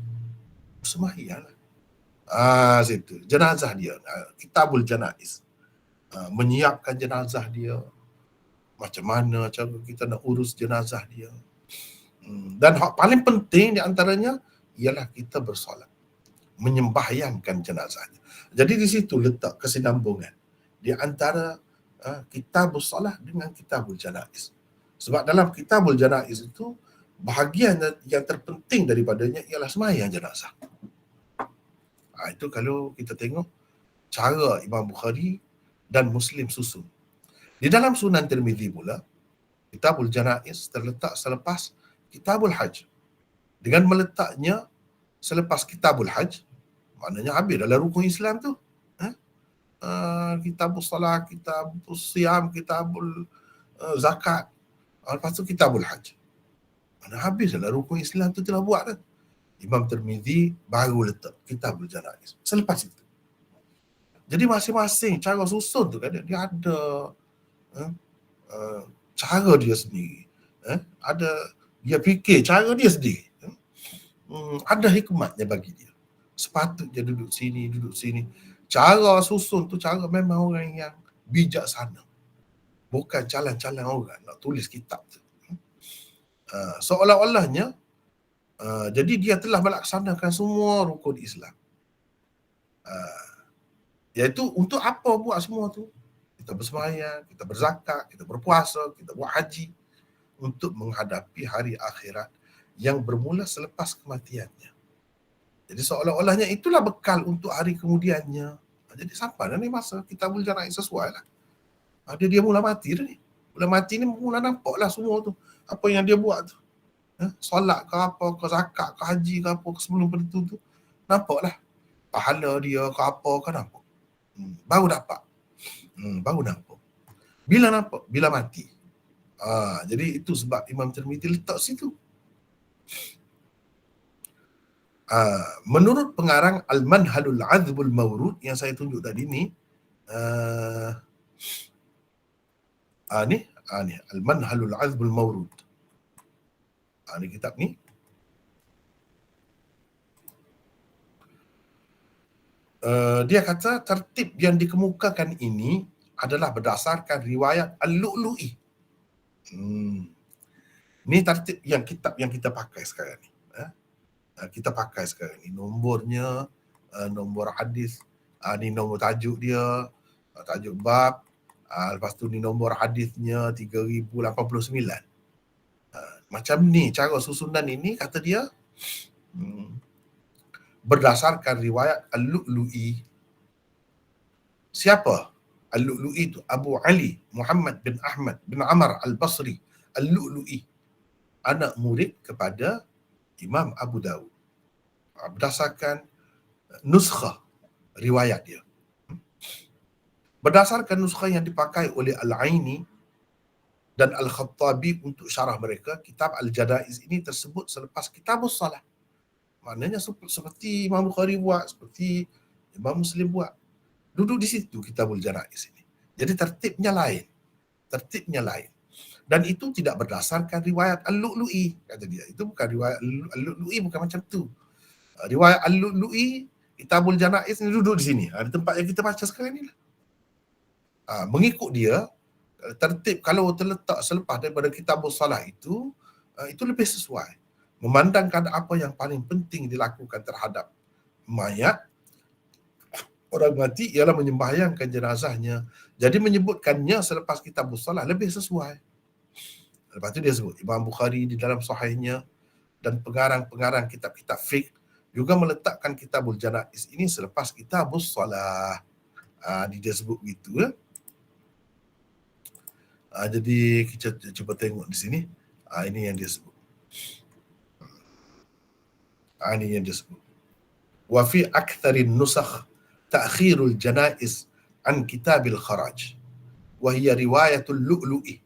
Semayang lah. Situ. Jenazah dia. Kitabul Janaiz. Menyiapkan jenazah dia. Macam mana cara kita nak urus jenazah dia. Dan hak paling penting di antaranya ialah kita bersolat, menyembahyangkan jenazahnya. Jadi di situ letak kesinambungan di antara Kitabus Salah dengan Kitabul Janaiz. Sebab dalam Kitabul Janaiz itu bahagian yang terpenting daripadanya ialah sembahyang jenazah. Itu kalau kita tengok cara Imam Bukhari dan Muslim susun. Di dalam Sunan Tirmizi pula Kitabul Janaiz terletak selepas Kitabul Hajj. Dengan meletaknya selepas Kitabul Hajj, maknanya habis dalam rukun Islam tu. Kitabul Salah, Kitabul Siam, Kitabul Zakat. Lepas tu Kitabul Hajj. Mana habis dalam rukun Islam tu telah buat kan. Imam Tirmizi baru letak Kitabul Janaiz. Selepas itu. Jadi masing-masing cara susun tu kan dia ada cara dia sendiri. Ada dia fikir cara dia sendiri. Ada hikmatnya bagi dia. Sepatutnya duduk sini. Cara susun tu cara memang orang yang bijaksana. Bukan calang-calang orang nak tulis kitab tu. Seolah-olahnya Jadi dia telah melaksanakan semua rukun Islam. Iaitu untuk apa buat semua tu? Kita bersembahyang, kita berzakat, kita berpuasa, kita buat haji untuk menghadapi hari akhirat yang bermula selepas kematiannya. Jadi seolah-olahnya itulah bekal untuk hari kemudiannya. Jadi sampai dah ni masa kita boleh janai sesuai lah. Dia mula mati dah ni. Mula mati ni mula nampak lah semua tu. Apa yang dia buat tu. Solat ke apa, ke zakat, ke haji ke apa, ke sebelum penentu tu. Nampak lah. Pahala dia ke apa ke nampak. Baru dapat. Baru nampak. Bila nampak? Bila mati. Jadi itu sebab Imam Tirmizi letak situ. Menurut pengarang Al-Manhalul Azbul Mawrud yang saya tunjuk tadi ni, ni Al-Manhalul Azbul Mawrud. Ni kitab ni. Dia kata tertib yang dikemukakan ini adalah berdasarkan riwayat Al-Lu'lu'i. Ni tertib yang kitab yang kita pakai sekarang ni. Kita pakai sekarang ni. Nombornya, nombor hadis, ni nombor tajuk dia, tajuk bab, lepas tu ni nombor hadisnya 3089. Macam ni cara susunan ini kata dia berdasarkan riwayat Al-Lu'lu'i. Siapa Al-Lu'lu'i itu? Abu Ali Muhammad bin Ahmad bin Amr Al-Basri Al-Lu'lu'i, anak murid kepada Imam Abu Dawud. Berdasarkan nuskha riwayat dia. Berdasarkan nuskha yang dipakai oleh Al-Aini dan Al-Khattabi untuk syarah mereka, kitab Al-Janaiz ini tersebut selepas Kitabus Salah. Maknanya seperti Imam Bukhari buat, seperti Imam Muslim buat. Duduk di situ Kitabul Janaiz ini. Jadi tertibnya lain. Dan itu tidak berdasarkan riwayat Al-Lu'lu'i, kata dia. Itu bukan riwayat Al-Lu'lu'i, bukan macam tu. Riwayat Al-Lu'lu'i, Kitabul Janaiz ini duduk di sini. Di tempat yang kita baca sekarang ni lah. Mengikut dia, tertib kalau terletak selepas daripada Kitabus Salah itu lebih sesuai. Memandangkan apa yang paling penting dilakukan terhadap mayat orang mati ialah menyembahyangkan jenazahnya. Jadi menyebutkannya selepas Kitabus Salah lebih sesuai. Lepas tu dia sebut Imam Bukhari di dalam sahihnya dan pengarang-pengarang kitab-kitab fiqh juga meletakkan Kitabul Janaiz ini selepas Kitabus Salah. Dia sebut begitu. Jadi kita cuba tengok di sini. Ini yang dia sebut. Ini yang dia sebut. Wa fi aktsarin nusakh ta'khirul janaiz an kitabil kharaj wa hiya riwayatul lu'lu'i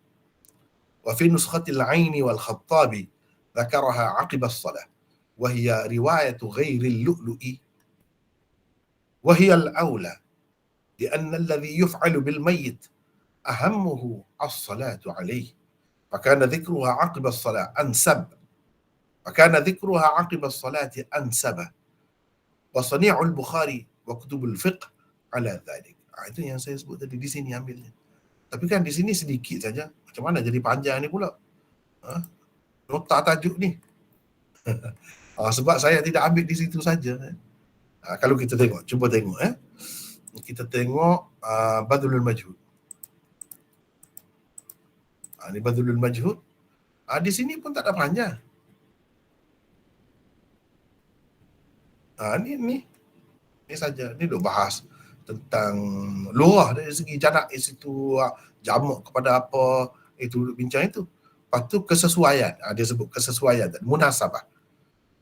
wa fi nuskhatil 'aini wal khattabi ذكرها عقب الصلاة وهي رواية غير اللؤلؤ وهي الأولى لأن الذي يفعل بالميت أهمه الصلاة عليه فكان ذكرها عقب الصلاة أنسب وصنيع البخاري وكتب الفقه على ذلك. Itu yang saya sebut tadi, di sini ambilnya. Tapi kan di sini sedikit saja. Macam mana jadi panjang ni pula? Nota tajuk ni. Sebab saya tidak ambil di situ saja. Kalau kita tengok, cuba tengok. Kita tengok Badlul Majhud. Ini Badlul Majhud. Di sini pun tak ada panjang. Ni saja. Ni duk bahas tentang luah dari segi janaiz itu, jamak kepada apa, itu duk bincang itu. Lepas tu kesesuaian. Dia sebut kesesuaian, munasabah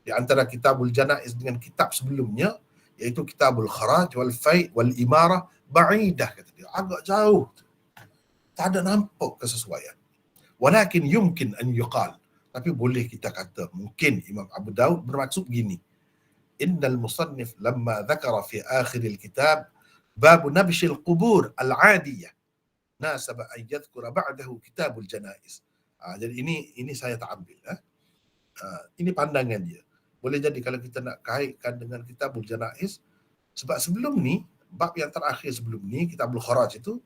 di antara Kitabul Janaiz dengan kitab sebelumnya, iaitu Kitabul Kharaj wal Fai' wal Imarah ba'idah, kata dia. Agak jauh. Tak ada nampak kesesuaian. Walakin yumkin an yuqal. Tapi boleh kita kata, mungkin Imam Abu Dawud bermaksud gini. Innal musannif lamma dhakara fi akhiril kitab bab nabshil qubur al-'adiyah nasaba an yadhkura ba'dahu Kitabul Janaiz. Jadi ini saya tak ambil. Ini pandangan dia. Boleh jadi kalau kita nak kaitkan dengan Kitabul Janaiz, sebab sebelum ni, bab yang terakhir sebelum ni, Kitabul Kharaj itu,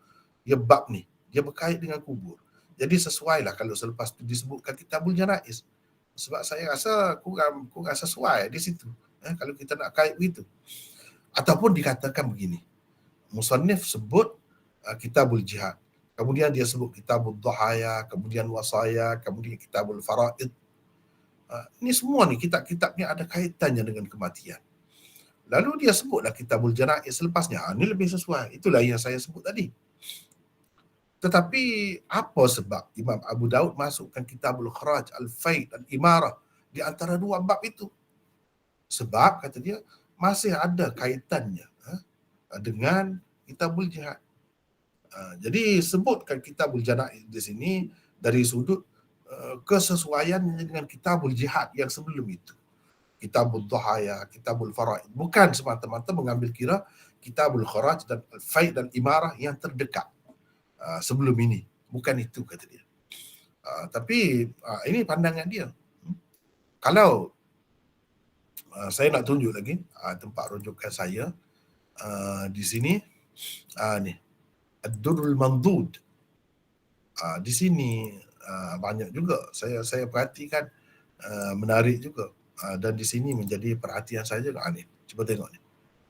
dia bab ni, dia berkait dengan kubur. Jadi sesuailah kalau selepas itu disebutkan Kitabul Janaiz. Sebab saya rasa kurang sesuai di situ. Kalau kita nak kait begitu. Ataupun dikatakan begini. Musannif sebut kitabul jihad. Kemudian dia sebut kitabul dhahaya, kemudian wasaya, kemudian kitabul faraid. Ini semua ni kitab-kitab ni ada kaitannya dengan kematian. Lalu dia sebutlah kitabul janaiz selepasnya. Ini lebih sesuai. Itulah yang saya sebut tadi. Tetapi apa sebab Imam Abu Daud masukkan kitabul kharaj, al-faid, al-imarah di antara dua bab itu? Sebab kata dia masih ada kaitannya dengan kitabul jihad. Jadi sebutkan kitabul janaiz di sini dari sudut kesesuaiannya dengan kitabul jihad yang sebelum itu. Kitabul dhahaya, kitabul faraid. Bukan semata-mata mengambil kira kitabul kharaj dan al-faid dan imarah yang terdekat sebelum ini. Bukan itu kata dia. Tapi ini pandangan dia. Kalau saya nak tunjuk lagi tempat rujukan saya di sini ni Ad-Durrul Mandud. Di sini banyak juga saya perhatikan, menarik juga, dan di sini menjadi perhatian saya juga ni. Cuba tengok ni.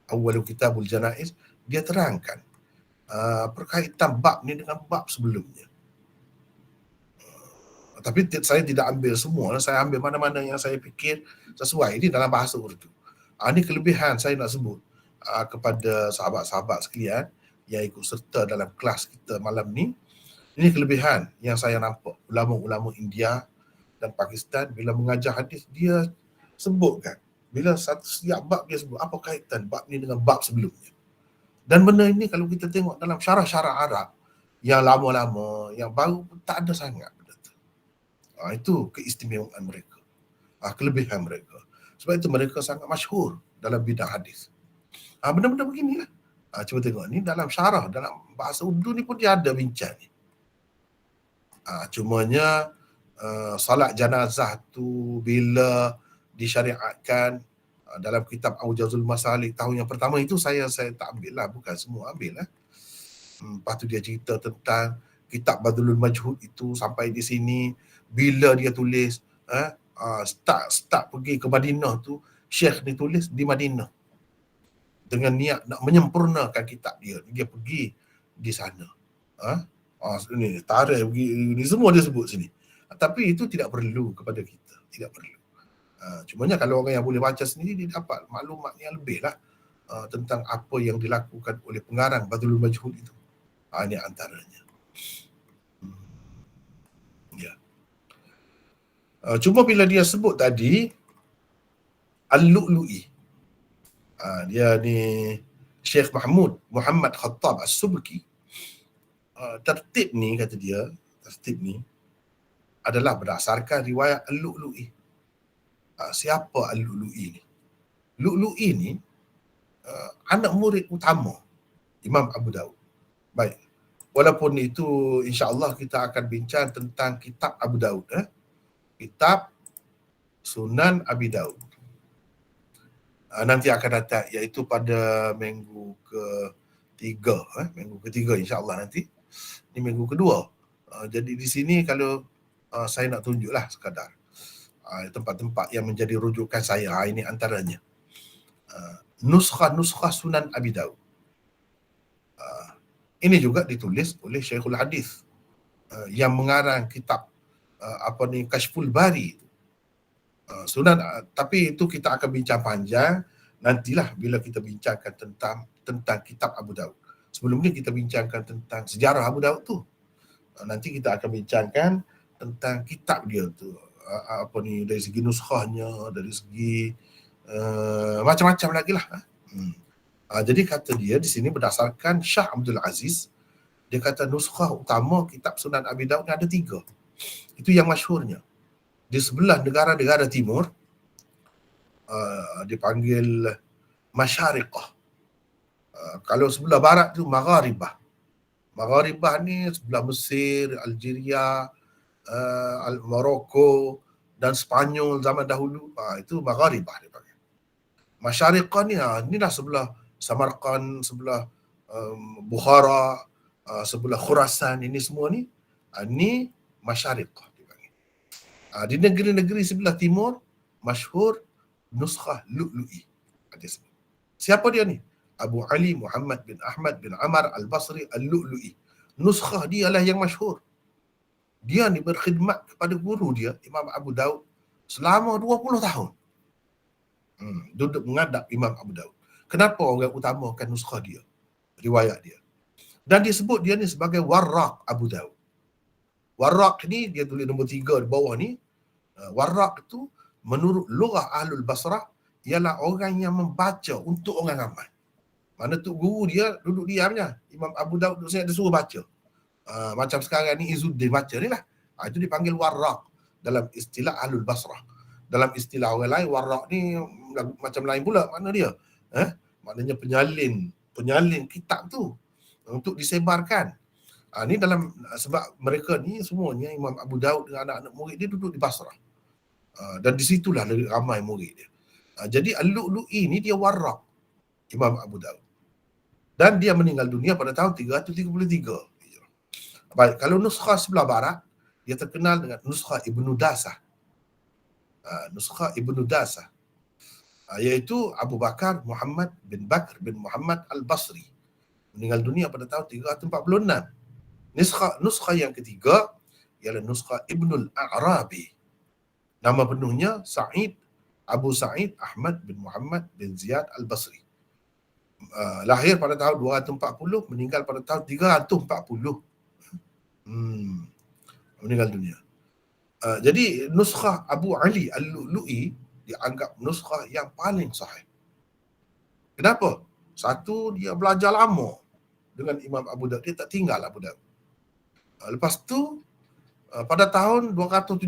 Awwalu Kitabul Janaiz, dia terangkan perkaitan bab ni dengan bab sebelumnya. Tapi saya tidak ambil semua, saya ambil mana-mana yang saya fikir sesuai. Ini dalam bahasa Urdu. Ini kelebihan saya nak sebut kepada sahabat-sahabat sekalian yang ikut serta dalam kelas kita malam ni. Ini kelebihan yang saya nampak ulama-ulama India dan Pakistan bila mengajar hadis, dia sebutkan. Bila setiap bab dia sebut apa kaitan bab ni dengan bab sebelumnya. Dan benda ini kalau kita tengok dalam syarah-syarah Arab yang lama-lama, yang baru pun tak ada sangat benda tu. Itu keistimewaan mereka. Kelebihan mereka. Sebab itu mereka sangat masyhur dalam bidang hadis. Benda-benda beginilah. Cuba tengok ni dalam syarah, dalam bahasa Urdu ni pun dia ada bincang ni. Cumanya salat janazah tu bila disyariatkan dalam kitab Aujazul Masalik tahun yang pertama itu saya tak ambil lah, bukan semua ambil lah. Lepas tu dia cerita tentang kitab Badlul Majhud itu sampai di sini, bila dia tulis start pergi ke Madinah tu, Syekh ni tulis di Madinah dengan niat nak menyempurnakan kitab dia pergi di sana. Ini tarikh begini, semua dia sebut sini. Tapi itu tidak perlu kepada kita, tidak perlu. Cumanya kalau orang yang boleh baca sendiri, dia dapat maklumat yang lebih lah tentang apa yang dilakukan oleh pengarang Badlul Majhud itu. Ini antaranya. Ya. Cuma bila dia sebut tadi Al-Lu'lu'i, dia ni Syekh Muhammad Khattab As-Subki, tertib ni kata dia, tertib ni adalah berdasarkan riwayat Al-Lu'lu'i. Siapa Al-Lu'lu'i ni? Lu'lu'i ni anak murid utama Imam Abu Daud. Baik. Walaupun itu insya-Allah kita akan bincang tentang kitab Abu Daud, kitab Sunan Abi Daud. Nanti akan datang, iaitu pada minggu ketiga insya-Allah nanti. Ini minggu kedua. Jadi di sini kalau saya nak tunjuklah sekadar tempat-tempat yang menjadi rujukan saya. Ini antaranya nuskha Sunan Abi Daud. Ini juga ditulis oleh Syekhul Hadis yang mengarang kitab Kashful Bari. Tapi itu kita akan bincang panjang nantilah bila kita bincangkan tentang kitab Abu Daud. Sebelum ni kita bincangkan tentang sejarah Abu Daud tu. Nanti kita akan bincangkan tentang kitab dia tu. Dari segi nuskhahnya, dari segi macam-macam lagi lah. Jadi kata dia di sini berdasarkan Shah Abdul Aziz, dia kata nuskhah utama kitab Sunan Abi Daud ni ada 3. Itu yang masyhurnya. Di sebelah negara-negara timur dipanggil Masyariqah. Kalau sebelah barat tu Magharibah. Magharibah ni sebelah Mesir, Algeria, Morocco dan Spanyol zaman dahulu. Itu Magharibah dia panggil. Masyariqah ni inilah sebelah Samarkand, sebelah Bukhara, sebelah Khurasan, ini semua ni ni Masyariqah dipanggil. Di negeri-negeri sebelah timur masyhur nuskhah lu'lu'i. Ada sebut. Siapa dia ni? Abu Ali Muhammad bin Ahmad bin Amar Al-Basri Al-Lu'lu'i. Nuskhah dia lah yang masyhur. Dia ni berkhidmat kepada guru dia, Imam Abu Daud, selama 20 tahun. Duduk menghadap Imam Abu Daud. Kenapa orang utamakan nuskhah dia? Riwayat dia. Dan dia sebut dia ni sebagai Warraq Abu Daud. Warraq ni, dia tulis nombor 3 di bawah ni. Warraq tu menurut lughah Ahlul Basrah ialah orang yang membaca untuk orang ramai. Mana tu guru dia duduk diamnya. Imam Abu Daud tu saya dia suruh baca. Macam sekarang ni Izzuddin baca ni lah. Itu dipanggil Warraq dalam istilah Ahlul Basrah. Dalam istilah orang lain, Warraq ni macam lain pula makna dia. Maknanya penyalin kitab tu untuk disebarkan. Ni dalam sebab mereka ni semuanya Imam Abu Daud dengan anak-anak murid dia duduk di Basrah. Dan di situlah ramai murid dia. Jadi Al-Lu'lu'i ni dia Warraq Imam Abu Daud. Dan dia meninggal dunia pada tahun 333. Baik, kalau nuskhah sebelah barat, dia terkenal dengan nuskhah Ibnu Dasah. Nuskhah Ibnu Dasah, iaitu Abu Bakar Muhammad bin Bakr bin Muhammad Al-Basri. Meninggal dunia pada tahun 346. Nuskhah yang ketiga ialah nuskhah Ibnul A'rabi. Nama penuhnya Abu Sa'id Ahmad bin Muhammad bin Ziyad Al-Basri. Lahir pada tahun 240, meninggal pada tahun 340. Meninggal dunia. Jadi nuskhah Abu Ali Al-Lu'lu'i dianggap nuskhah yang paling sahih. Kenapa? Satu, dia belajar lama dengan Imam Abu Daud. Dia tak tinggal Abu Daud. Lepas tu, pada tahun 275,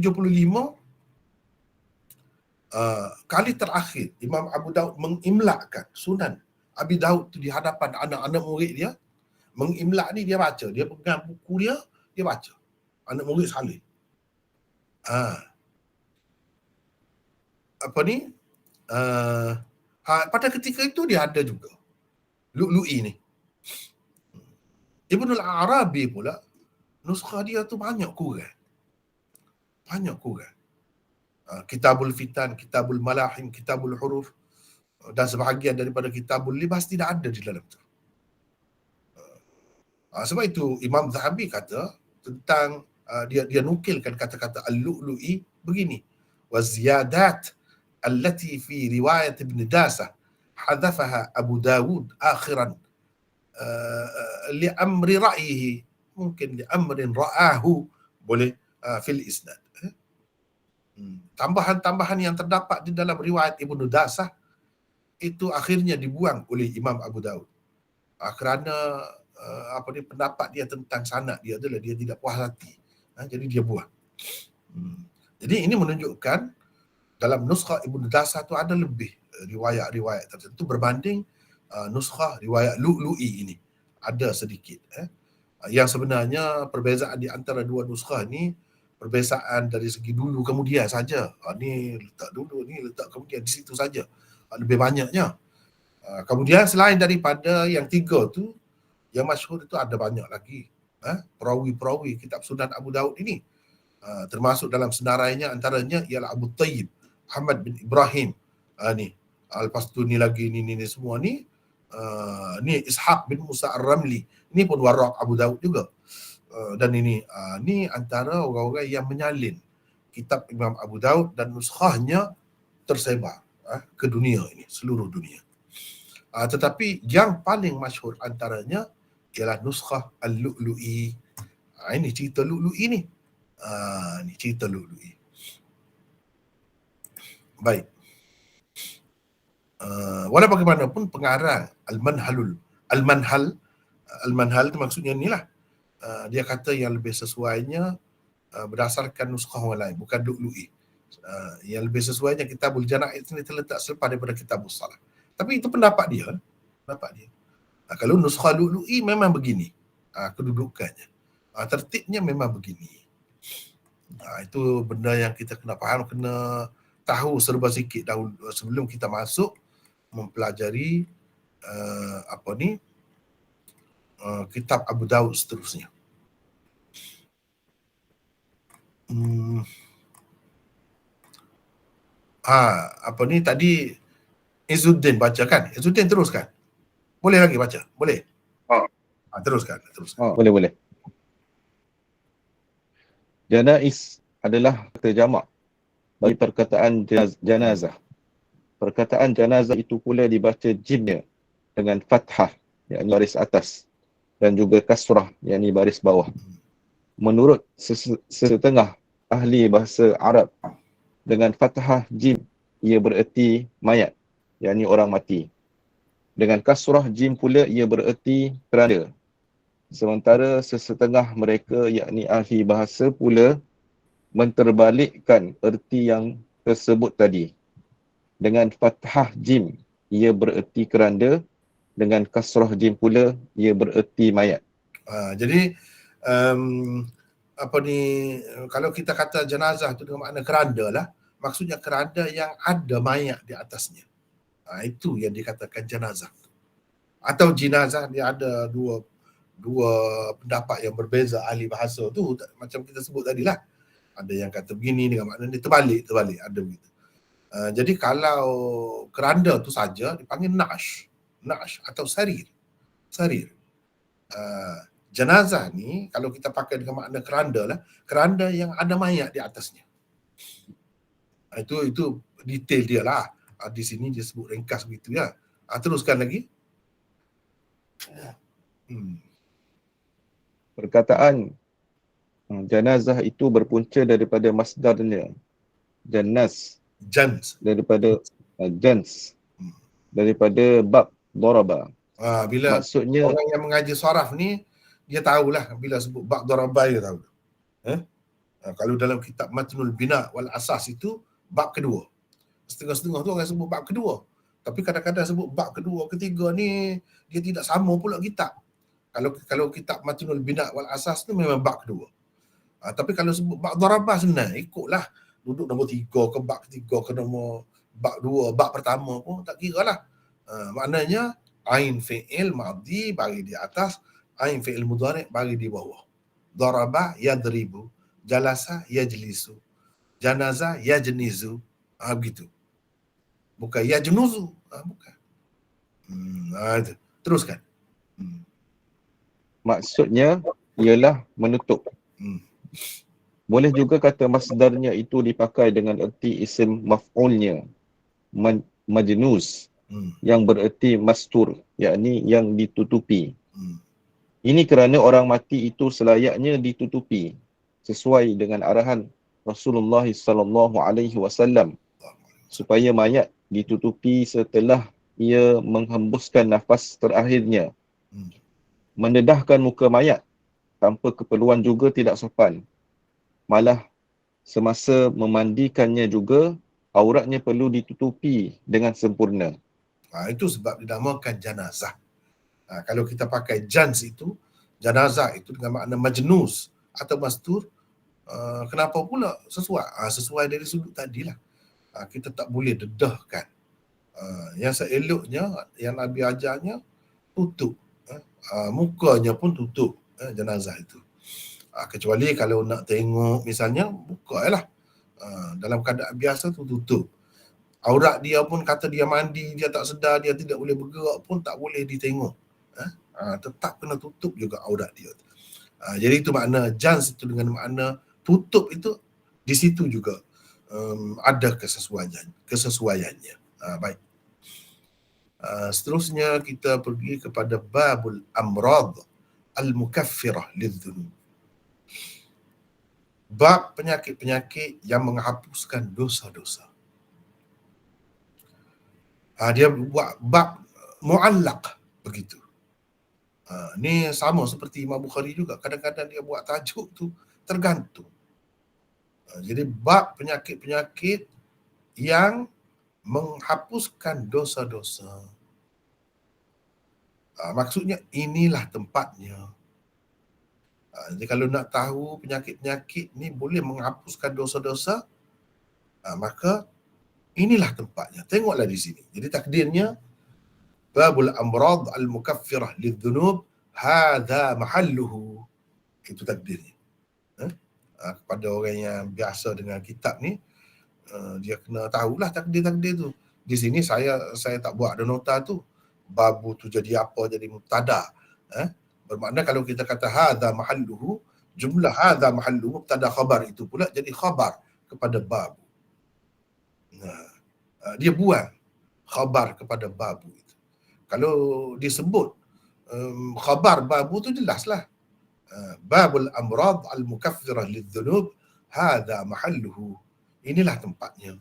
kali terakhir Imam Abu Daud mengimlakkan Sunan Abi Daud tu di hadapan anak-anak murid dia. Mengimlak ni dia baca. Dia pegang buku dia, dia baca. Anak murid salin. Pada ketika itu dia ada juga Lu'lu'i ni. Ibnul Arabi pula, nuskhah dia tu banyak kurang. Kitabul Fitan, Kitabul Malahim, Kitabul Huruf dan sebahagian daripada Kitabul Libas tidak ada di dalam tu. Sebab itu Imam Zahabi kata tentang dia nukilkan kata-kata Al-Lu'lu'i begini. Wa ziyadat allati fi riwayat Ibn Dasah hadafaha Abu Dawud akhiran li amri ra'yihi, mungkin li amrin ra'ahu, boleh fil isnad. Tambahan-tambahan yang terdapat di dalam riwayat Ibnu Dasah itu akhirnya dibuang oleh Imam Abu Daud. Kerana pendapat dia tentang sanad dia adalah dia tidak puas hati. Jadi dia buang. Jadi ini menunjukkan dalam nuskhah Ibnu Dasah tu ada lebih riwayat-riwayat tertentu berbanding nuskhah riwayat Lu'lu'i ini. Ada sedikit. Yang sebenarnya perbezaan di antara dua nuskhah ni perbezaan dari segi dulu kemudian saja. Ni letak dulu, ni letak kemudian, di situ saja. Lebih banyaknya. Kemudian selain daripada yang tiga tu, yang masyhur itu ada banyak lagi. Perawi-perawi kitab Sunan Abu Daud ini. Termasuk dalam senarainya antaranya ialah Abu Tayyib Ahmad bin Ibrahim. Ni. Lepas tu ni lagi ni semua ni. Ni Ishaq bin Musa Ar-Ramli. Ini pun Warraq Abu Daud juga. Dan ini antara orang-orang yang menyalin kitab Imam Abu Daud dan nuskhahnya tersebar ke dunia ini, seluruh dunia. Tetapi yang paling masyhur antaranya ialah nuskhah Al-Lu'lu'i. Ini cerita Lu'lu'i ni. Ini cerita Lu'lu'i. Baik. Walau bagaimanapun pengarang Al-Manhal itu maksudnya inilah. Dia kata yang lebih sesuainya berdasarkan nuskhah orang lain, bukan Lu'lu'i. Yang lebih sesuainya Kitabul Janaiz ini terletak selepas daripada Kitabul Salah. Tapi itu pendapat dia. Kalau nuskhah Lu'lu'i memang begini kedudukannya. Tertibnya memang begini. Itu benda yang kita kena faham, kena tahu serba sikit dahulu sebelum kita masuk mempelajari kitab Abu Daud seterusnya. Apa ni tadi Izzuddin baca kan? Izzuddin teruskan. Boleh lagi baca? Boleh? Teruskan. Boleh. Janais adalah kata jamak bagi perkataan janazah. Perkataan janazah itu pula dibaca jimnya dengan fathah, yakni baris atas, dan juga kasrah, yakni baris bawah. Menurut sesetengah ahli bahasa Arab, dengan fathah jim ia bererti mayat, yakni orang mati. Dengan kasrah jim pula ia bererti keranda. Sementara sesetengah mereka, yakni ahli bahasa pula, menterbalikkan erti yang tersebut tadi. Dengan fathah jim ia bererti keranda, dengan kasrah jim pula ia bererti mayat. Jadi apa ni, kalau kita kata jenazah tu dengan makna keranda lah, maksudnya keranda yang ada mayat di atasnya. Itu yang dikatakan jenazah. Atau jenazah, dia ada dua pendapat yang berbeza ahli bahasa tu, macam kita sebut tadi lah. Ada yang kata begini dengan makna ni, terbalik ada begitu. Jadi kalau keranda tu saja dipanggil na'sh atau sarir. Jenazah ni kalau kita pakai dengan makna keranda lah, keranda yang ada mayat di atasnya. Itu detail dia lah. Di sini dia sebut ringkas begitu ya. Teruskan lagi. Perkataan janazah itu berpunca daripada masdarnya jans, daripada daripada bab daraba. Bila maksudnya orang yang mengaji saraf ni, dia tahulah bila sebut bab daraba, dia tahu. Kalau dalam kitab Matnul Bina wal Asas itu bab kedua. Setengah-setengah tu orang sebut bab kedua. Tapi kadang-kadang sebut bab kedua, ketiga ni dia tidak sama pula kitab. Kalau kitab Matnul Bina wal Asas tu memang bab kedua. Tapi kalau sebut bab darabah senang, ikutlah duduk nombor 3 ke bab ketiga ke nombor bab 2, bab pertama pun tak kira lah. Maknanya ain fi'il madhi bagi di atas, ain fi'il mudhari bagi di bawah. Daraba yadribu, jalasa yajlisu, janaza yajnizu. Begitu. Bukan yajnuzu. Bukan. Teruskan. Maksudnya ialah menutup. Boleh juga kata masdarnya itu dipakai dengan erti isim maf'ulnya, majnuz, yang bererti mastur, yakni yang ditutupi. Ini kerana orang mati itu selayaknya ditutupi sesuai dengan arahan Rasulullah sallallahu alaihi wasallam, supaya mayat ditutupi setelah ia menghembuskan nafas terakhirnya. Mendedahkan muka mayat tanpa keperluan juga tidak sopan. Malah semasa memandikannya juga auratnya perlu ditutupi dengan sempurna. Itu sebab dinamakan janazah. Kalau kita pakai jans itu, janazah itu dengan makna majnuz atau mastur, kenapa pula sesuai dari sudut tadilah. Kita tak boleh dedahkan. Yang seeloknya, yang Nabi ajarnya, tutup. Mukanya pun tutup jenazah itu. Kecuali kalau nak tengok misalnya, buka lah. Dalam keadaan biasa tu tutup. Aurat dia pun kata dia mandi, dia tak sedar, dia tidak boleh bergerak pun tak boleh ditengok. Tetap kena tutup juga aurat dia. Jadi itu makna jans itu dengan makna tutup itu, di situ juga ada kesesuaiannya. Baik. Seterusnya kita pergi kepada babul amrad al-mukaffirah lidhunub. Bab penyakit-penyakit yang menghapuskan dosa-dosa. Dia buat bab mu'allaq begitu. Ni sama seperti Imam Bukhari juga. Kadang-kadang dia buat tajuk tu tergantung. Jadi bab penyakit-penyakit yang menghapuskan dosa-dosa. Maksudnya inilah tempatnya. Jadi kalau nak tahu penyakit-penyakit ni boleh menghapuskan dosa-dosa, maka inilah tempatnya. Tengoklah di sini. Jadi takdirnya babul amrad al-mukaffirah lidhunub hadha mahalluhu. Itu takdirnya. Kepada orang yang biasa dengan kitab ni, Dia kena tahulah takdir-takdir tu. Di sini saya tak buat ada nota tu. Babu tu jadi apa, jadi mubtada. Bermakna kalau kita kata hadza mahalluhu, jumlah hadza mahalluhu mubtada khabar itu pula jadi khabar kepada babu. Dia buang khabar kepada babu itu. Kalau disebut khabar babu tu jelaslah. Babul amrad al-mukaffirah lidh-dhunub hadza mahalluhu. Inilah tempatnya.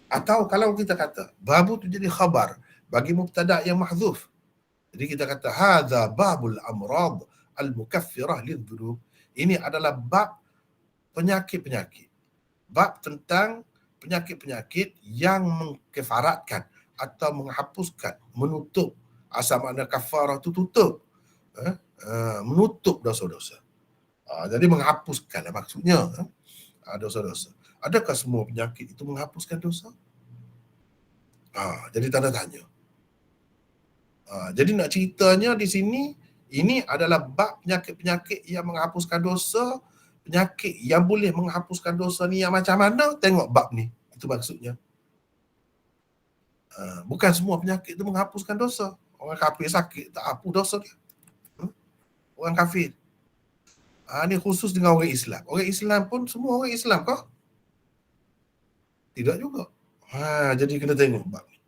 Atau kalau kita kata babu tu jadi khabar bagi mubtada yang mahdzuf. Jadi kita kata hadza babul amrad al-mukaffirah lidh-dhunub. Ini adalah bab penyakit-penyakit. Bab tentang penyakit-penyakit yang mengkefaratkan atau menghapuskan, menutup. Asal makna kafarah tu tutup. Menutup dosa-dosa. Jadi menghapuskan maksudnya dosa-dosa. Adakah semua penyakit itu menghapuskan dosa? Jadi tanda tanya. Jadi nak ceritanya di sini, ini adalah bab penyakit-penyakit yang menghapuskan dosa. Penyakit yang boleh menghapuskan dosa ni yang macam mana? Tengok bab ni. Itu maksudnya. Bukan semua penyakit itu menghapuskan dosa. Orang kafir sakit, tak hapus dosa dia. Orang kafir. Ini khusus dengan orang Islam. Orang Islam pun semua orang Islam kah? Tidak juga. Jadi kena tengok bab ni.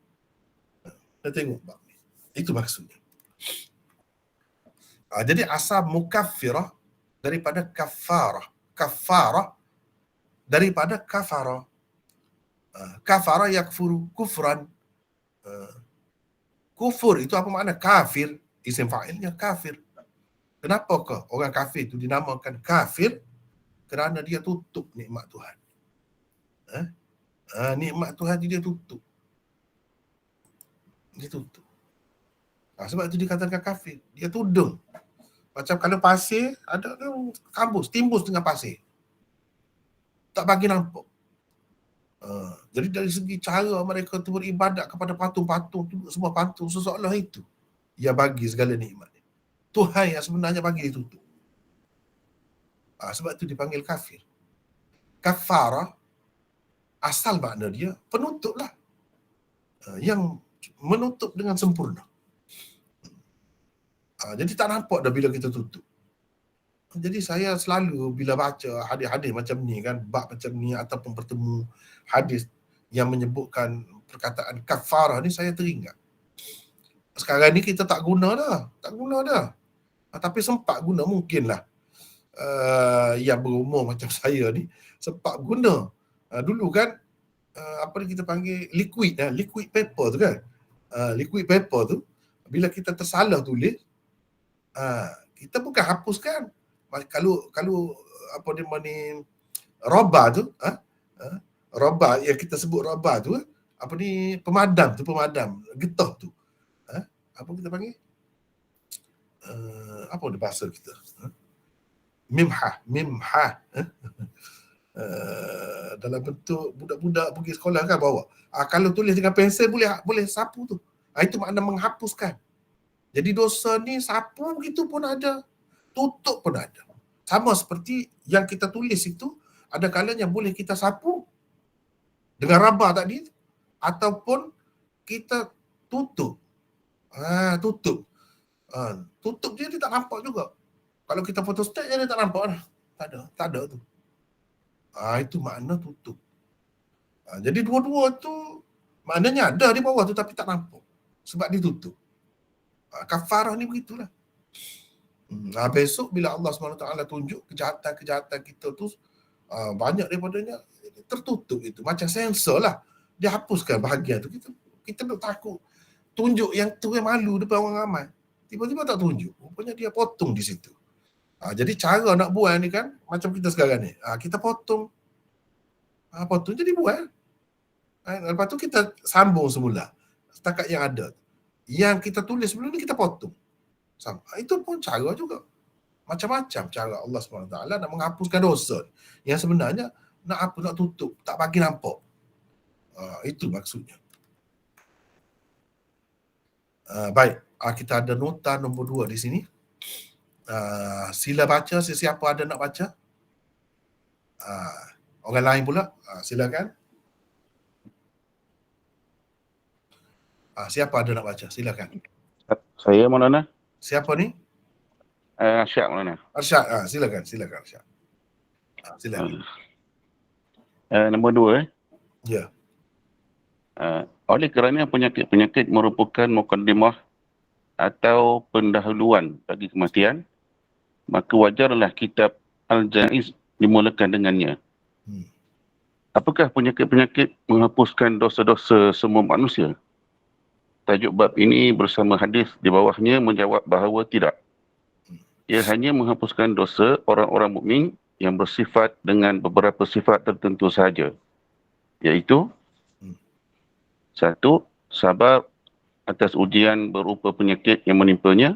Kena tengok bab ni. Itu maksudnya. Jadi asal mukaffirah daripada kafarah. Kafarah daripada kafarah. Kafarah yakfuru, kufran. Kufur itu apa makna? Kafir. Isim fa'ilnya kafir. Kenapakah orang kafir itu dinamakan kafir? Kerana dia tutup nikmat Tuhan. Nikmat Tuhan dia tutup. Dia tutup. Sebab itu dikatakan kafir. Dia tudung. Macam kalau pasir, ada kampus, timbus dengan pasir. Tak bagi nampak. Jadi dari segi cara mereka tu beribadat kepada patung-patung, semua patung, seseolah itu yang bagi segala nikmat. Tuhan yang sebenarnya bagi dia tutup. Sebab itu dipanggil kafir. Kafarah, asal makna dia penutup lah. Yang menutup dengan sempurna. Jadi tak nampak dah bila kita tutup. Jadi saya selalu bila baca hadis-hadis macam ni kan, bab macam ni ataupun bertemu hadis yang menyebutkan perkataan kafarah ni, saya teringat. Sekarang ni kita tak guna dah. Tapi sempat guna mungkinlah. Yang berumur macam saya ni sempat guna. Dulu kan apa ni kita panggil liquid paper tu kan. Liquid paper tu bila kita tersalah tulis, kita bukan hapuskan. Kalau apa dia ni roba tu, roba yang kita sebut roba tu, apa ni pemadam getah tu. Apa kita panggil? Apa dia bahasa kita? Mimhah. Dalam bentuk budak-budak pergi sekolah kan bawa. Kalau tulis dengan pensel boleh sapu tu. Itu makna menghapuskan. Jadi dosa ni sapu gitu pun ada, tutup pun ada. Sama seperti yang kita tulis itu, ada kalanya boleh kita sapu dengan raba tadi, ataupun kita tutup. Tutup. Tutup dia tak nampak juga. Kalau kita photostat dia tak nampak dah. Tak ada tu. Itu makna tutup. Jadi dua-dua tu maknanya ada di bawah tu tapi tak nampak. Sebab ditutup. Kafarah ni begitulah. Besok bila Allah SWT tunjuk kejahatan-kejahatan kita tu, banyak daripadanya tertutup itu. Macam sensor lah. Dia hapuskan bahagian tu. Kita takut tunjuk yang tu yang malu depan orang ramai. Tiba-tiba tak tunjuk. Rupanya dia potong di situ. Jadi cara nak buang ni kan macam kita sekarang ni. Kita potong. Potong jadi buang. Lepas tu kita sambung semula. Setakat yang ada. Yang kita tulis sebelum ni kita potong. Itu pun cara juga. Macam-macam cara Allah SWT nak menghapuskan dosa. Yang sebenarnya nak tutup. Tak bagi nampak. Itu maksudnya. Baik. Kita ada nota nombor 2 di sini. Sila baca, sesiapa ada nak baca. Orang lain pula, silakan. Siapa ada nak baca? Silakan. Saya Maulana. Siapa ni? Arsyad Maulana. Arsyad. Silakan Arsyad. Silakan. Nombor 2. Ya. Oleh kerana penyakit-penyakit merupakan mukaddimah atau pendahuluan bagi kematian, maka wajarlah kitab Al-Janaiz dimulakan dengannya. Apakah penyakit-penyakit menghapuskan dosa-dosa semua manusia? Tajuk bab ini bersama hadis di bawahnya menjawab bahawa tidak. Ia hanya menghapuskan dosa orang-orang mukmin yang bersifat dengan beberapa sifat tertentu sahaja, iaitu 1. Sabar atas ujian berupa penyakit yang menimpanya.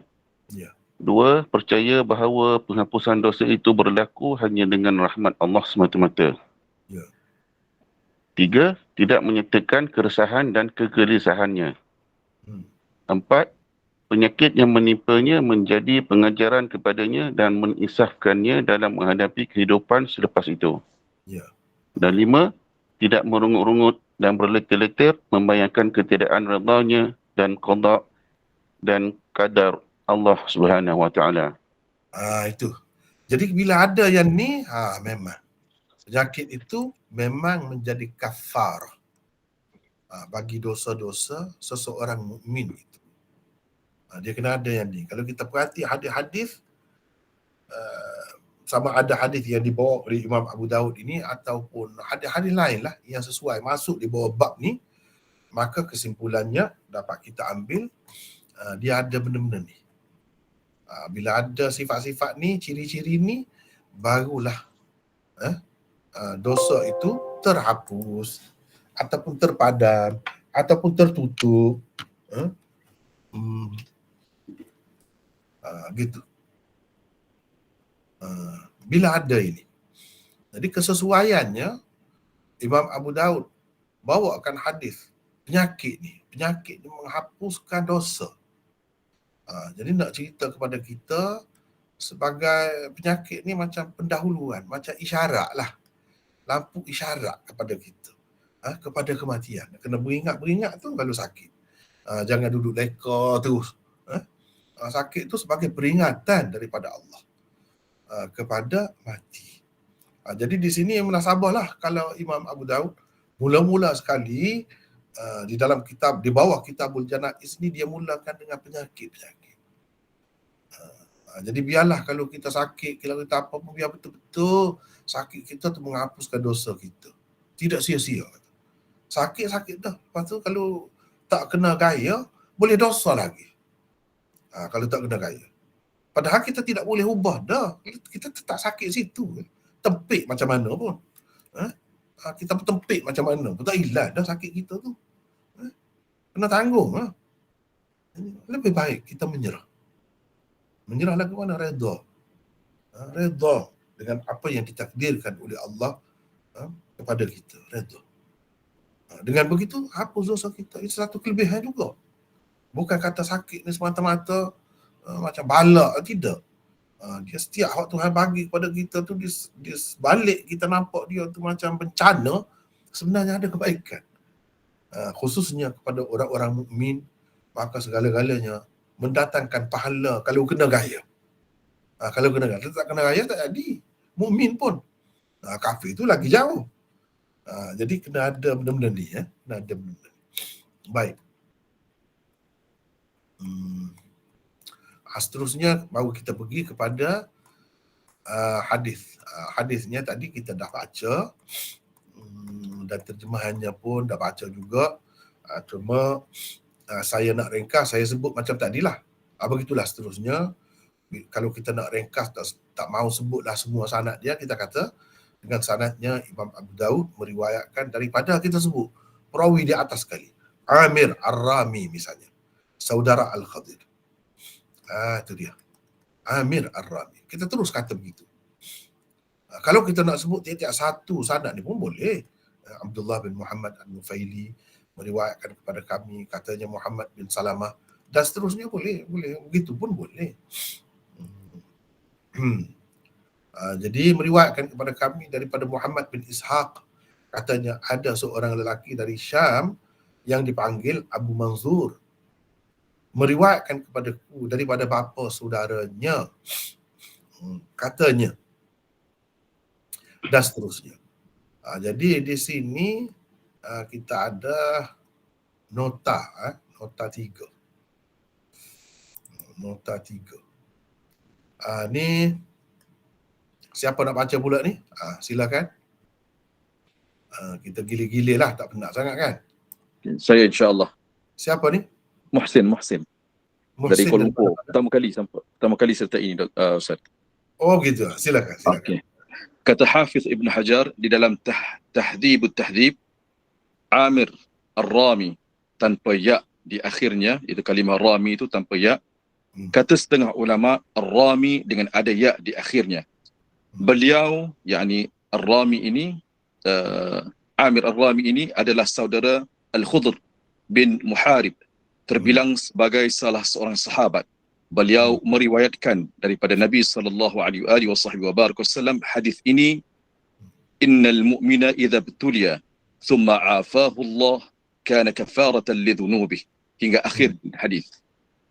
2. Percaya bahawa penghapusan dosa itu berlaku hanya dengan rahmat Allah semata-mata. 3. Tidak menyertakan keresahan dan kegelisahannya. 4. Penyakit yang menimpanya menjadi pengajaran kepadanya dan mengisahkannya dalam menghadapi kehidupan selepas itu. Dan 5. Tidak merungut-rungut dan berleter-leter membayangkan ketiadaan redha-Nya dan qada dan qadar Allah Subhanahu Wa Taala. Itu. Jadi bila ada yang ni, memang penyakit itu memang menjadi kafarah bagi dosa-dosa seseorang mukmin itu. Dia kena ada yang ni. Kalau kita perhati hadis-hadis, sama ada hadis yang dibawa oleh Imam Abu Daud ini ataupun hadis-hadis lain lah yang sesuai masuk di bawah bab ni, maka kesimpulannya dapat kita ambil dia ada benda-benda ni. Bila ada sifat-sifat ni, ciri-ciri ni, barulah dosa itu terhapus ataupun terpadam ataupun tertutup. Gitu. Bila ada ini. Jadi kesesuaiannya Imam Abu Daud bawakan hadis penyakit ni menghapuskan dosa. Jadi nak cerita kepada kita sebagai penyakit ni macam pendahuluan, macam isyarat lah. Lampu isyarat kepada kita. Kepada kematian. Kena beringat tu kalau sakit. Jangan duduk leka terus. Sakit tu sebagai peringatan daripada Allah kepada mati. Jadi di sini munasabahlah kalau Imam Abu Daud mula-mula sekali di dalam kitab, di bawah Kitabul Janaiz ni dia mulakan dengan penyakit-penyakit. Jadi biarlah kalau kita sakit, kalau kita apa pun, biar betul-betul sakit kita tu menghapuskan dosa kita. Tidak sia-sia. Sakit-sakit dah. Lepas tu kalau tak kena gaya, boleh dosa lagi. Kalau tak kena gaya. Padahal kita tidak boleh ubah dah. Kita tetap sakit situ. Tempik macam mana pun. Kita tempik macam mana pun. Tak hilang dah sakit kita tu. Kena tanggung. Lebih baik kita menyerah. Menyerahlah ke mana? Redha. Redha dengan apa yang ditakdirkan oleh Allah kepada kita. Redha. Dengan begitu, hapus dosa kita. Itu satu kelebihan juga. Bukan kata sakit ni semata-mata macam balak, tidak. Dia setiap waktu Tuhan bagi kepada kita tu, dia balik kita nampak dia tu macam bencana, sebenarnya ada kebaikan. Khususnya kepada orang-orang mukmin, maka segala-galanya mendatangkan pahala kalau kena gaya. Kalau kena gaya, tak kena gaya tak jadi. Mukmin pun. Kafir tu lagi jauh. Jadi kena ada benda-benda ni. Kena ada benda-benda ni. Baik. Seterusnya baru kita pergi kepada hadis. Hadisnya tadi kita dah baca dan terjemahannya pun dah baca juga. Cuma saya nak ringkas, saya sebut macam tadilah. Begitulah seterusnya. Kalau kita nak ringkas, tak mahu sebutlah semua sanad dia, kita kata dengan sanadnya Imam Abu Daud meriwayatkan daripada, kita sebut perawi di atas sekali, Amir Ar-Rami misalnya, saudara Al-Khadir. Itu dia, Amir Ar-Rami. Kita terus kata begitu. Kalau kita nak sebut tiap-tiap satu sanad ni pun boleh. Abdullah bin Muhammad Al-Nufaili meriwayatkan kepada kami, katanya Muhammad bin Salamah, dan seterusnya boleh. Begitu pun boleh. Jadi meriwayatkan kepada kami daripada Muhammad bin Ishaq, katanya ada seorang lelaki dari Syam yang dipanggil Abu Manzur, meriwayatkan kepadaku daripada bapa saudaranya, katanya, dan seterusnya. Jadi di sini kita ada nota 3. Nota 3. Ni siapa nak baca pula ni? Silakan. Kita gile-gile lah, tak penat sangat kan? Saya insya-Allah. Siapa ni? Muhsin dari Muhsin Kuala Lumpur. daripada- Pertama kali serta ini Ustaz. Oh gitu. Silakan. Okey. Kata Hafiz Ibn Hajar di dalam Tahdhibut Tahdhib, Amir Ar-Rami tanpa ya di akhirnya, itu kalimah Rami itu tanpa ya. Kata setengah ulama, Ar-Rami dengan ada ya di akhirnya. Beliau, yakni Ar-Rami ini, Amir Ar-Rami ini adalah saudara Al-Khudr bin Muharib, terbilang sebagai salah seorang sahabat. Beliau meriwayatkan daripada Nabi SAW hadis ini, innal mu'mina idza btuliya thumma afahu Allah kana kafaratan lidhunubihi, hingga akhir hadis.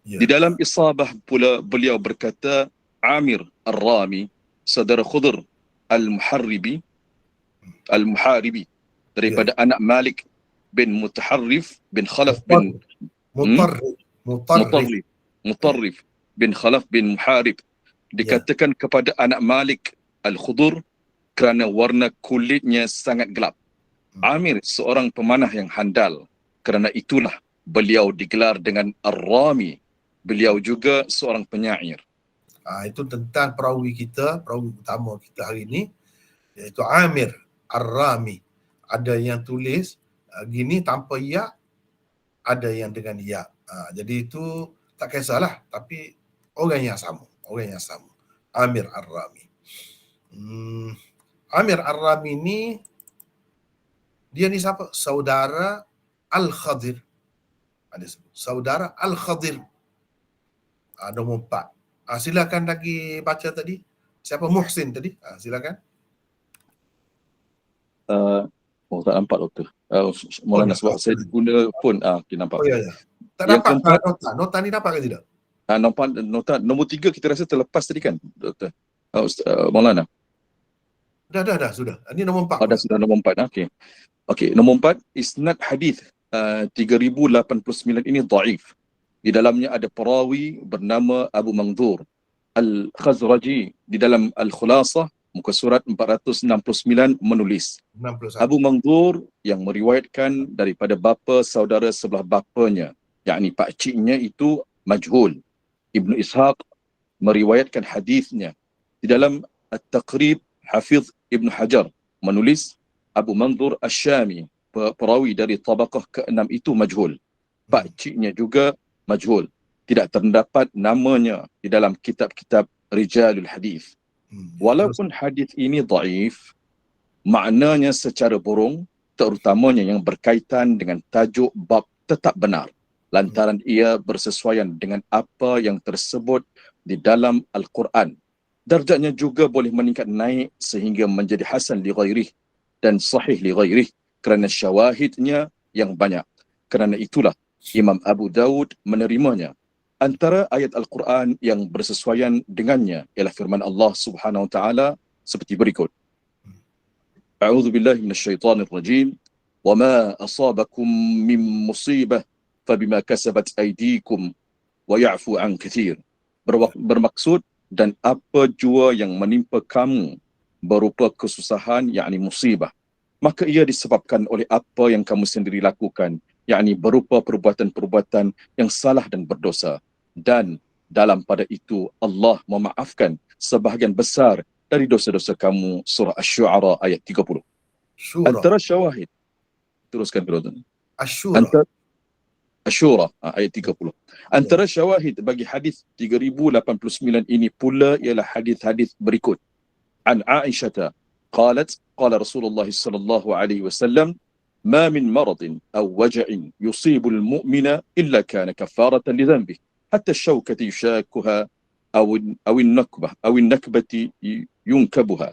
Ya. Di dalam Isabah pula beliau berkata, Amir Ar-Rami, saudara Khudr Al-Muharibi daripada anak Malik bin Mutaharrif bin Khalaf bin Mutarrif bin Khalaf bin Muharib, dikatakan kepada anak Malik Al-Khudr kerana warna kulitnya sangat gelap. Amir seorang pemanah yang handal, kerana itulah beliau digelar dengan Ar-Rami. Beliau juga seorang penyair. Itu tentang perawi utama kita hari ini, iaitu Amir Ar-Rami. Ada yang tulis gini tanpa ya, ada yang dengan ya. Jadi itu tak kisahlah, tapi orang yang sama. Amir Ar-Rami. Amir Ar-Rami ni, dia ni siapa? Saudara Al-Khadir. Ada sebut saudara Al-Khadir. Nombor 4. Silakan lagi baca tadi. Siapa? Muhsin tadi. Silakan. Tak nampak doktor. Maulana sebab saya guna phone. Okay, nampak. Oh ya. Tak Yang nampak nota ni nampak ke tidak? Nampak nota nombor 3 kita rasa terlepas tadi kan, doktor? Maulana. Dah, sudah. Ini nombor 4. Sudah nombor 4. Okey, nombor 4, isnad hadis 3089 ini dhaif. Di dalamnya ada perawi bernama Abu Manzur Al-Khazraji. Di dalam Al-Khulasah muka surat 469 menulis, 61. Abu Manzur yang meriwayatkan daripada bapa saudara sebelah bapanya, yakni pakciknya itu majhul. Ibnu Ishaq meriwayatkan hadisnya. Di dalam At-Taqrib, Hafiz Ibn Hajar menulis Abu Manzur Asy-Syami, perawi dari tabaqah ke-6 itu majhul. Pakciknya juga majhul. Tidak terdapat namanya di dalam kitab-kitab Rijalul Hadis. Walaupun hadis ini dhaif, maknanya secara burung, terutamanya yang berkaitan dengan tajuk bab, tetap benar, lantaran ia bersesuaian dengan apa yang tersebut di dalam Al-Quran. Darjatnya juga boleh meningkat naik sehingga menjadi hasan li ghairih dan sahih li ghairih kerana syawahidnya yang banyak. Kerana itulah Imam Abu Dawud menerimanya. Antara ayat Al-Quran yang bersesuaian dengannya ialah firman Allah Subhanahu wa taala seperti berikut. A'udzu billahi minasyaitonir rajim. Wa ma asabakum min musibah fabima kasabat aydikum wa ya'fu an katsir. Bermaksud, dan apa jua yang menimpa kamu berupa kesusahan, yakni musibah, maka ia disebabkan oleh apa yang kamu sendiri lakukan, yakni berupa perbuatan-perbuatan yang salah dan berdosa. Dan dalam pada itu Allah memaafkan sebahagian besar dari dosa-dosa kamu. Surah Asy-Syu'ara ayat 30. Antara syawahid, teruskan Brother. Asy-Syura ayat 30. Antara syawahid bagi hadis 3089 ini pula ialah hadis-hadis berikut. An Aisyah qalat qala Rasulullah sallallahu alaihi wasallam ma min maradin aw waja'in yusibul mu'mina illa kana kafaratan li dhanbihi hatta ash-shawkati yushakuha awin nakbah awin nakbati yunkabuha.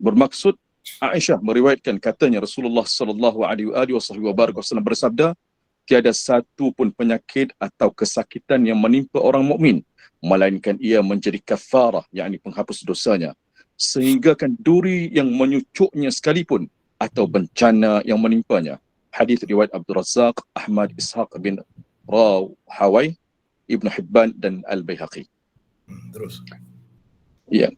Bermaksud Aisyah meriwayatkan katanya Rasulullah sallallahu alaihi wasallam bersabda, tiada satu pun penyakit atau kesakitan yang menimpa orang mukmin melainkan ia menjadi kafarah, yakni penghapus dosanya, sehingga kan duri yang menyucuknya sekalipun atau bencana yang menimpanya. Hadis riwayat Abdul Razzaq, Ahmad Ishaq bin Rahawai, Ibn Hibban dan Al-Baihaqi. Terus. Ya.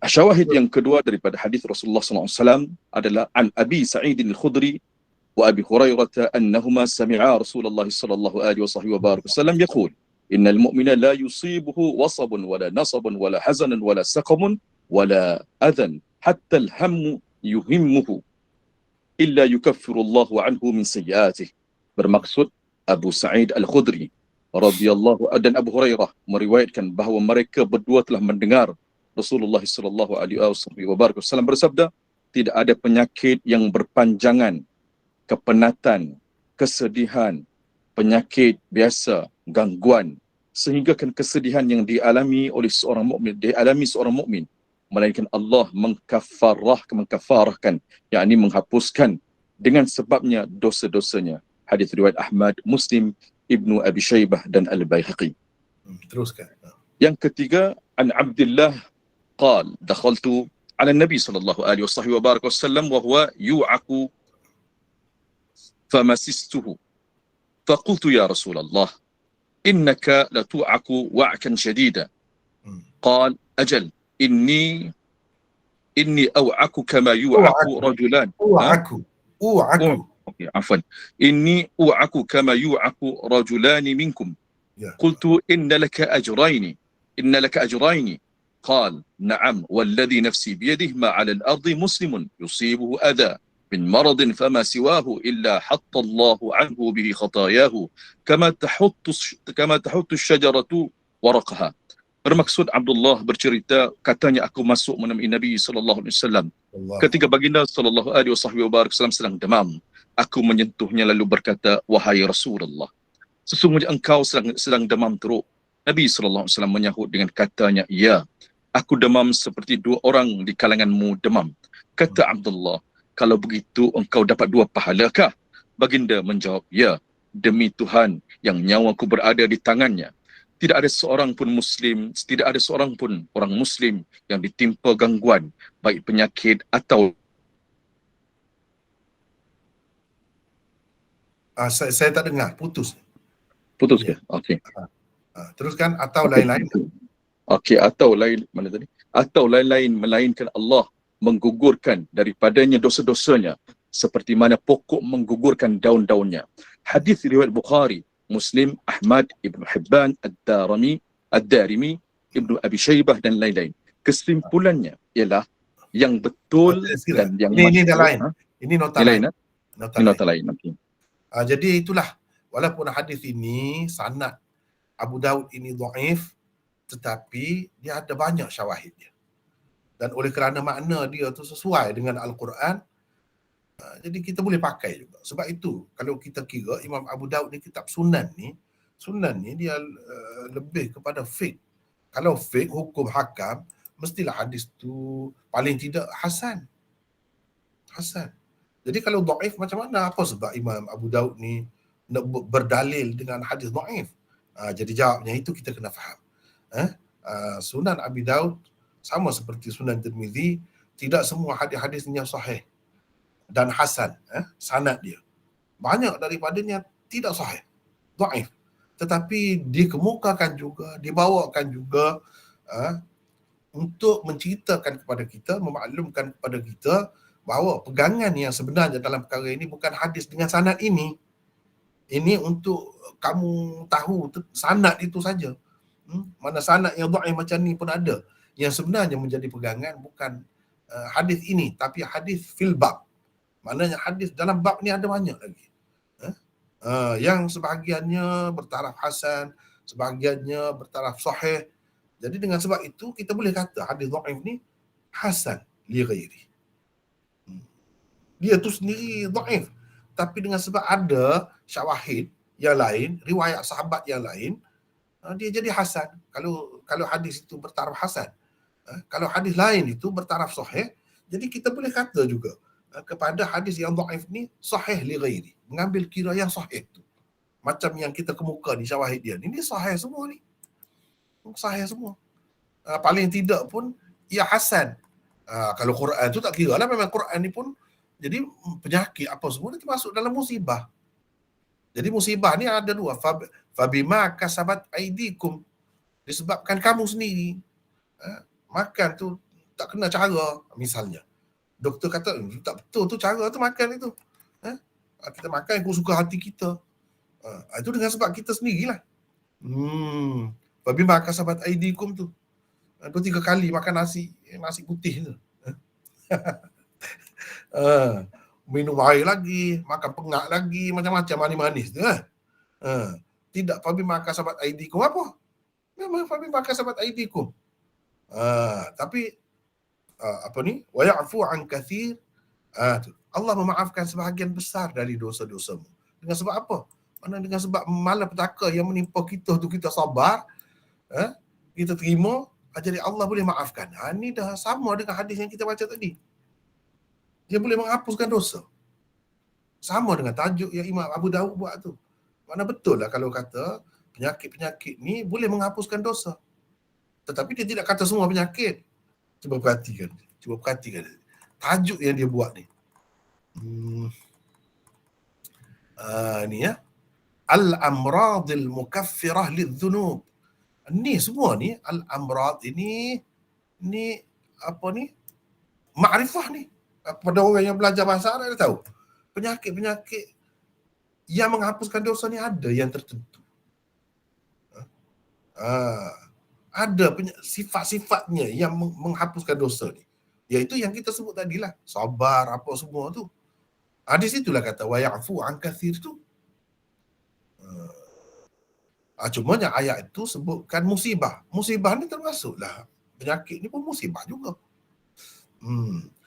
Syawahid yang kedua daripada hadis Rasulullah SAW adalah an Abi Sa'id al-Khudri wa Abi Hurairah annahuma sami'a Rasulullah sallallahu alaihi wasallam yaqul innal mu'mina la yusibuhu wasabun wala nasabun wala hazanan wala saqamun wala adhan hatta al-hammu yuhimmuhu illa yukaffiru Allahu anhu min sayyi'atihi. Bermaksud Abu Sa'id al-Khudri radhiyallahu dan Abu Hurairah meriwayatkan bahawa mereka berdua telah mendengar Rasulullah sallallahu alaihi wasallam bersabda, tidak ada penyakit yang berpanjangan, kepenatan, kesedihan, penyakit biasa, gangguan, sehingga kan kesedihan yang dialami oleh seorang mukmin, melainkan Allah mengkafarahkan, yakni menghapuskan dengan sebabnya dosa-dosanya. Hadis riwayat Ahmad, Muslim, Ibnu Abi Shaybah dan Al-Baihaqi. Teruskan. Yang ketiga, an Abdullah قال دخلت على النبي صلى الله عليه وسلم وهو يوعك فمسسته فقلت يا رسول الله إنك لتوعك وعكا شديدا قال أجل إني أوعك كما يوعك رجلان عفوا إني أوعك كما يوعك رجلان منكم قلت إن لك أجرين قال نعم والذي نفسي بيده ما على الأرض مسلم يصيبه أذى من مرض فما سواه إلا حط الله عنه به خطاياه كما تحط الشجرة ورقها. Bermaksud Abdullah bercerita, katanya aku masuk menemui Nabi SAW. Ketika baginda SAW sedang demam, aku menyentuhnya lalu berkata, wahai Rasulullah, sesungguhnya engkau sedang demam teruk. Nabi SAW menyahut dengan katanya, ya, aku demam seperti dua orang di kalanganmu demam. Kata Abdullah, kalau begitu engkau dapat 2 pahalakah? Baginda menjawab, ya, demi Tuhan yang nyawaku berada di tangannya. Tidak ada seorang pun orang Muslim yang ditimpa gangguan, baik penyakit atau... Saya tak dengar, putus. Putus ke? Okey. Teruskan, atau lain-lain. Okey, atau lain mana tadi? Atau lain-lain melainkan Allah menggugurkan daripadanya dosa-dosanya seperti mana pokok menggugurkan daun-daunnya. Hadis riwayat Bukhari, Muslim, Ahmad, Ibn Hibban, Ad-Darimi, Ibnu Abi Shaybah dan lain-lain. Kesimpulannya ialah yang betul dan yang ini dah lain. Ini nota lain. Nota lain. Okay. Jadi itulah, walaupun hadis ini sanad Abu Daud ini dhaif, tetapi dia ada banyak syawahidnya. Dan oleh kerana makna dia tu sesuai dengan Al-Quran, jadi kita boleh pakai juga. Sebab itu, kalau kita kira Imam Abu Daud ni kitab Sunan ni dia lebih kepada fiqh. Kalau fiqh, hukum hakam, mestilah hadis tu paling tidak hasan. Jadi kalau dhaif macam mana? Apa sebab Imam Abu Daud ni nak berdalil dengan hadis dhaif? Jadi jawabnya itu kita kena faham. Sunan Abi Daud sama seperti Sunan Tirmizi, tidak semua hadis-hadisnya sahih dan hasan, sanad dia. Banyak daripadanya tidak sahih, dhaif. Tetapi dikemukakan juga, dibawakan juga untuk menceritakan kepada kita, memaklumkan kepada kita bahawa pegangan yang sebenarnya dalam perkara ini bukan hadis dengan sanad ini. Ini untuk kamu tahu sanad itu saja. Mana sanad yang dhaif macam ni pun ada. Yang sebenarnya menjadi pegangan bukan hadis ini, tapi hadis fil bab. Maknanya hadis dalam bab ni ada banyak lagi. Yang sebahagiannya bertaraf hasan, sebahagiannya bertaraf sahih. Jadi dengan sebab itu kita boleh kata hadis dhaif ni hasan li ghairi. Dia tu sendiri dhaif, tapi dengan sebab ada syawahid yang lain, riwayat sahabat yang lain, dia jadi hasan. Kalau hadis itu bertaraf hasan, kalau hadis lain itu bertaraf sahih, jadi kita boleh kata juga kepada hadis yang dhaif ni sahih li ghairi, mengambil kira yang sahih tu. Macam yang kita kemuka ni syawahid dia ni sahih semua ni. Sahih semua. Paling tidak pun ia hasan. Kalau Quran tu tak kira lah, memang Quran ni pun jadi penyakit apa semua nanti masuk dalam musibah. Jadi musibah ni ada dua. Fabima kasabat aidikum, disebabkan kamu sendiri. Makan tu tak kena cara, misalnya. Doktor kata, tak betul tu cara tu makan itu. Kita makan ikut suka hati kita. Itu dengan sebab kita sendirilah. Fabima kasabat aidikum tu. 2-3 kali makan nasi putih tu. Minum air lagi, makan pengak lagi, macam-macam manis-manis tu. Tidak fabima kasabat aidikum apa? Memang fabima kasabat aidikum. Tapi apa ni? Wa ya'fu an katsir. Allah memaafkan sebahagian besar dari dosa-dosamu. Dengan sebab apa? Mana dengan sebab malapetaka yang menimpa kita tu kita sabar, kita terima, jadi Allah boleh maafkan. Ini dah sama dengan hadis yang kita baca tadi. Dia boleh menghapuskan dosa. Sama dengan tajuk yang Imam Abu Daud buat tu. Mana betul lah kalau kata penyakit-penyakit ni boleh menghapuskan dosa. Tetapi dia tidak kata semua penyakit. Cuba perhatikan. Tajuk yang dia buat ni. Ni ya. Al-amradil mukaffirah lidh-dhunub. Ni semua ni al-amrad ini apa ni? Makrifah ni. Pada orang yang belajar bahasa Arab dia tahu. Penyakit-penyakit yang menghapuskan dosa ni ada yang tertentu. Ada sifat-sifatnya yang menghapuskan dosa ni. Iaitu yang kita sebut tadilah. Sabar, apa semua tu. Di situlah kata wa ya'fu an katsir tu. Cumanya ayat itu sebutkan musibah. Musibah ni termasuklah. Penyakit ni pun musibah juga.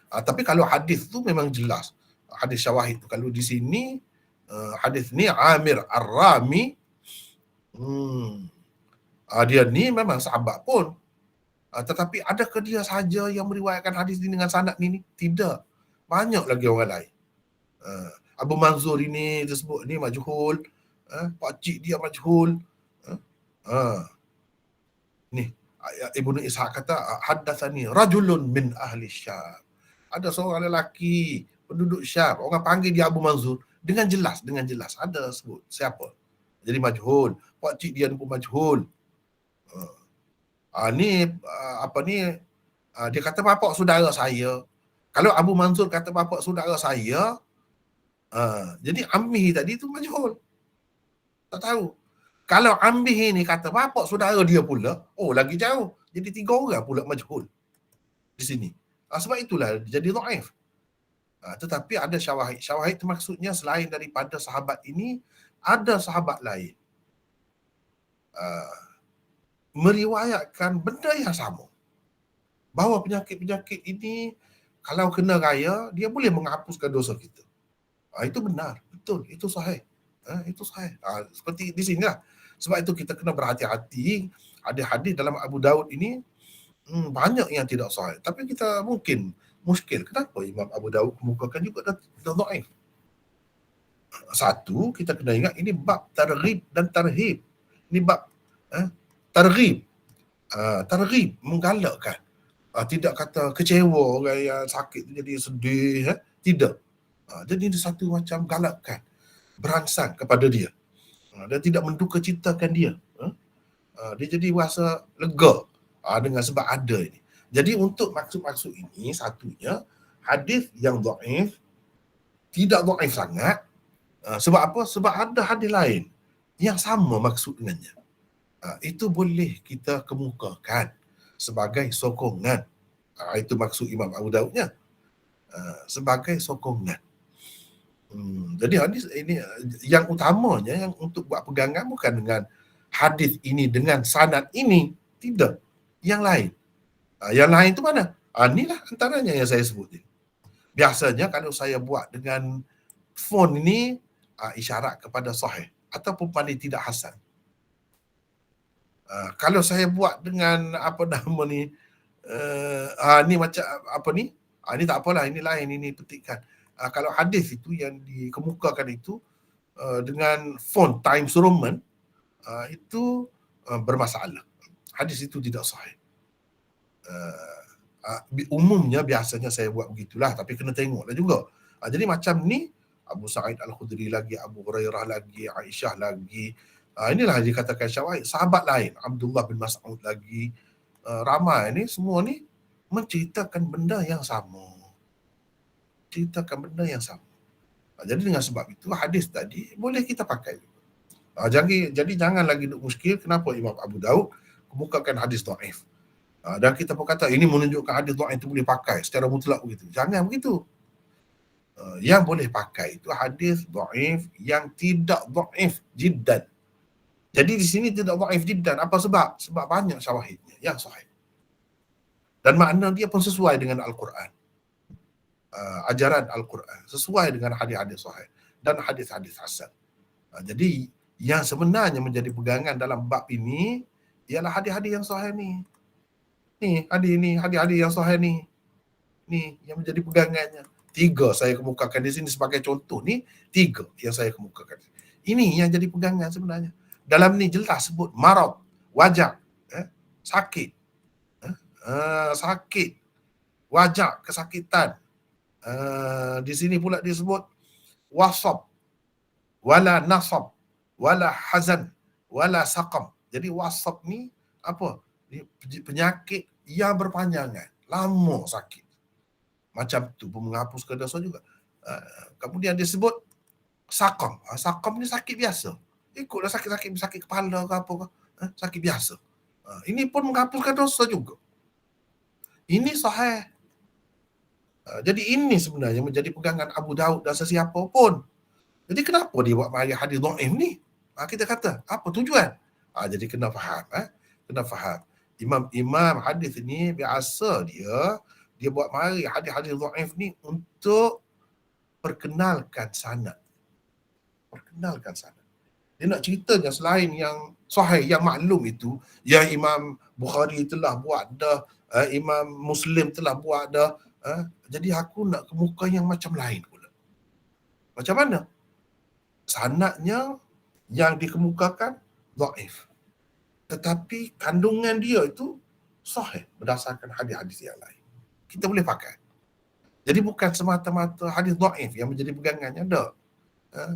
Tapi kalau hadis tu memang jelas. Hadis syawahid tu. Kalau di sini, hadis ni Amir Ar-Rami, dia ni memang sahabat pun. Tetapi adakah dia saja yang meriwayatkan hadis ini dengan sanad ni? Tidak. Banyak lagi orang lain. Abu Manzur ini disebut ni majhul. Pakcik dia majhul. Ni Ibnu Ishaq kata haddatsani rajulun min ahli Syam. Ada seorang lelaki penduduk Syam, orang panggil dia Abu Manzur dengan jelas ada sebut siapa. Jadi majhul. Pakcik dia pun majhul. Dia kata bapak saudara saya. Kalau Abu Mansur kata bapak saudara saya, jadi Ammi tadi tu majhul. Tak tahu. Kalau Ambi ni kata bapak saudara dia pula, lagi jauh. Jadi 3 orang pula majhul di sini. Sebab itulah jadi dhaif. Tetapi ada syawahid. Syawahid itu maksudnya selain daripada sahabat ini, ada sahabat lain meriwayatkan benda yang sama. Bahawa penyakit-penyakit ini kalau kena raya, dia boleh menghapuskan dosa kita. Itu benar. Betul. Itu sahih. Itu sahih. Seperti di sini lah. Sebab itu kita kena berhati-hati. Ada hadis dalam Abu Daud ini banyak yang tidak sahih. Tapi kita muskil. Kenapa Imam Abu Daud kemukakan juga dah dhaif? Satu, kita kena ingat ini bab targhib dan tarhib. Ini bab targhib. Targhib menggalakkan. Tidak kata kecewa orang yang sakit jadi sedih. Tidak. Jadi ini satu macam galakkan. Berangsang kepada dia. Dan tidak menduka citakan dia. Dia jadi rasa lega dengan sebab ada ini. Jadi untuk maksud-maksud ini, satunya hadis yang dhaif, tidak dhaif sangat. Sebab apa? Sebab ada hadis lain yang sama maksud dengannya. Itu boleh kita kemukakan sebagai sokongan. Itu maksud Imam Abu Daudnya. Sebagai sokongan. Jadi hadis ini yang utamanya yang untuk buat pegangan bukan dengan hadis ini dengan sanad ini, tidak. Yang lain. Yang lain itu mana? Inilah antaranya yang saya sebut. Biasanya kalau saya buat dengan font ini isyarat kepada sahih ataupun paling tidak hasan. Kalau saya buat dengan apa nama ni, ni macam apa ni, ni tak apalah, ini lain, ini petikan. Kalau hadis itu yang dikemukakan itu dengan font Times Roman, itu bermasalah. Hadis itu tidak sahih. Umumnya biasanya saya buat begitulah, tapi kena tengoklah juga. Jadi macam ni, Abu Sa'id Al-Khudri lagi, Abu Hurairah lagi, Aisyah lagi, inilah dikatakan syawahid. Sahabat lain, Abdullah bin Mas'ud lagi, ramai ni, semua ni menceritakan benda yang sama. Ceritakan benda yang sama. Jadi dengan sebab itu hadis tadi boleh kita pakai. Jadi jangan lagi duk muskil kenapa Imam Abu Daud kemukakan hadis dhaif. Dan kita pun kata ini menunjukkan hadis dhaif itu boleh pakai secara mutlak begitu. Jangan begitu. Yang boleh pakai itu hadis dhaif yang tidak dhaif jiddan. Jadi di sini tidak dhaif jiddan. Apa sebab? Sebab banyak syawahidnya yang sahih. Dan makna dia pun sesuai dengan Al-Quran. Ajaran Al-Quran sesuai dengan hadis-hadis sahih dan hadis-hadis hasan. Jadi yang sebenarnya menjadi pegangan dalam bab ini ialah hadis-hadis yang sahih ni. Hadis-hadis yang sahih ni. Ni yang menjadi pegangannya. 3 saya kemukakan di sini sebagai contoh ni, 3 yang saya kemukakan. Ini yang jadi pegangan sebenarnya. Dalam ni jelas sebut marad, wajak, sakit. Sakit, wajak, kesakitan. Di sini pula disebut wasab, wala nasab, wala hazan, wala saqam. Jadi wasab ni apa? Penyakit yang berpanjangan, lama sakit. Macam tu pun menghapuskan dosa juga. Kemudian disebut saqam. Saqam ni sakit biasa. Ikutlah sakit kepala ke apa ke. Sakit biasa. Ini pun menghapuskan dosa juga. Ini sahih. Jadi ini sebenarnya menjadi pegangan Abu Daud dan sesiapa pun. Jadi kenapa dia buat hadis dhaif ni? Kita kata, apa tujuan? Jadi kena faham. Kena faham. Imam hadis ni biasa dia buat mari hadis-hadis dhaif ni untuk perkenalkan sanad. Perkenalkan sanad. Dia nak ceritanya selain yang sahih, yang maklum itu, yang Imam Bukhari telah buat dah, Imam Muslim telah buat dah. Jadi aku nak kemuka yang macam lain pula. Macam mana? Sanadnya yang dikemukakan dhaif. Tetapi kandungan dia itu sahih berdasarkan hadis-hadis yang lain. Kita boleh pakai. Jadi bukan semata-mata hadis dhaif yang menjadi pegangannya, tak.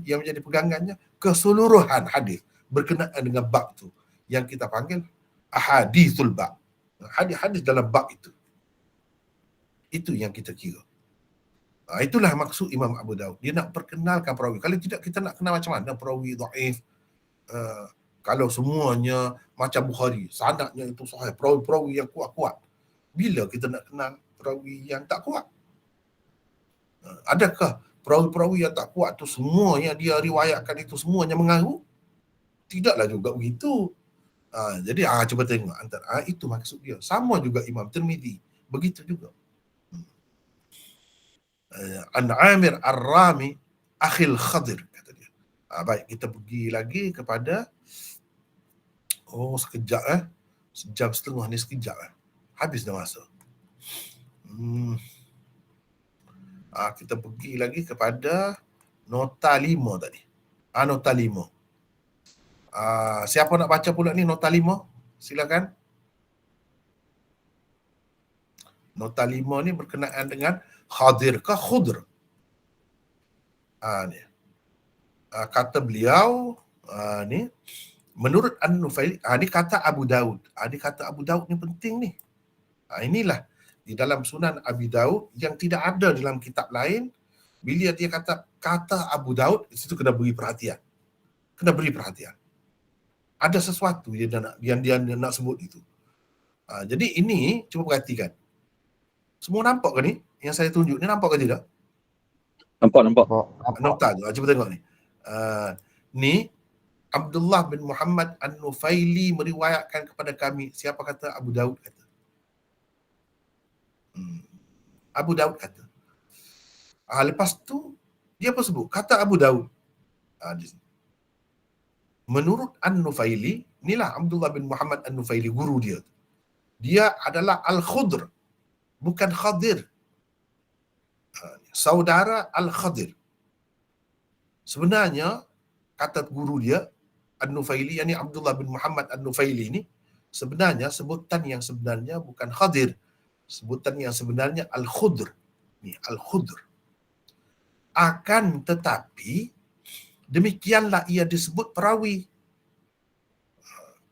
Yang menjadi pegangannya keseluruhan hadis berkenaan dengan bab itu yang kita panggil ahadithul bab. Hadis-hadis dalam bab itu. Itu yang kita kira. Itulah maksud Imam Abu Daud. Dia nak perkenalkan perawi. Kalau tidak, kita nak kenal macam mana perawi dhaif. Kalau semuanya macam Bukhari, sanadnya itu sahih, perawi-perawi yang kuat-kuat. Bila kita nak kenal perawi yang tak kuat? Adakah perawi-perawi yang tak kuat tu semua yang dia riwayatkan itu semuanya mengaruh? Tidaklah juga begitu. Jadi cuba tengok antara itu maksud dia. Sama juga Imam Tirmizi, begitu juga. An Amir Ar-Rami Akhil Khadir, kata dia. Baik, kita pergi lagi kepada sekejap sejam setengah ni sekejap habis dah masa. Kita pergi lagi kepada nota 5 tadi. Nota 5. Siapa nak baca pula ni nota 5? Silakan. Nota 5 ni berkenaan dengan Khadir ke Khudr. Ni. Kata beliau ni menurut An-Nufaili, ni kata Abu Daud. Ni kata Abu Daud ni penting ni. Inilah di dalam Sunan Abi Daud yang tidak ada dalam kitab lain. Bila dia kata Abu Daud, di situ kena beri perhatian. Kena beri perhatian. Ada sesuatu yang dia nak sebut itu. Jadi ini cuba perhatikan. Semua nampak ke ni? Yang saya tunjuk ni nampak ke tidak? Nampak. Nota tu. Cuba tengok ni. Ni Abdullah bin Muhammad An-Nufaili meriwayatkan kepada kami. Siapa kata? Abu Daud kata. Abu Daud kata. Lepas tu dia apa sebut? Kata Abu Daud. menurut An-Nufaili, inilah Abdullah bin Muhammad An-Nufaili, guru dia. Dia adalah Al-Khudr, bukan Khadir. Saudara Al-Khadir. Sebenarnya, kata guru dia, An-Nufaili, yakni Abdullah bin Muhammad An-Nufaili ini, sebenarnya sebutan yang sebenarnya bukan Khadir. Sebutan yang sebenarnya Al-Khudr. Ni Al-Khudr. Akan tetapi, demikianlah ia disebut perawi.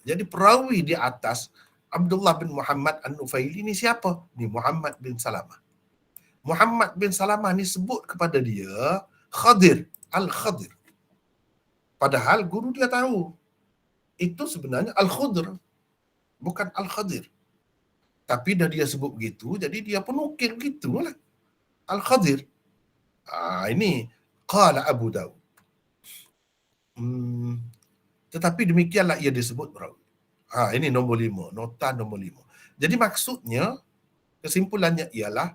Jadi perawi di atas Abdullah bin Muhammad An-Nufaili ni siapa? Ni Muhammad bin Salamah. Muhammad bin Salamah ni sebut kepada dia Khadir, Al-Khadir. Padahal guru dia tahu itu sebenarnya Al-Khudr, bukan Al-Khadir. Tapi dah dia sebut begitu, jadi dia pun ukir begitulah. Al-Khadir. Ini qala Abu Daud. Tetapi demikianlah ia disebut perawi. Ini nombor 5, nota nombor 5. Jadi maksudnya, kesimpulannya ialah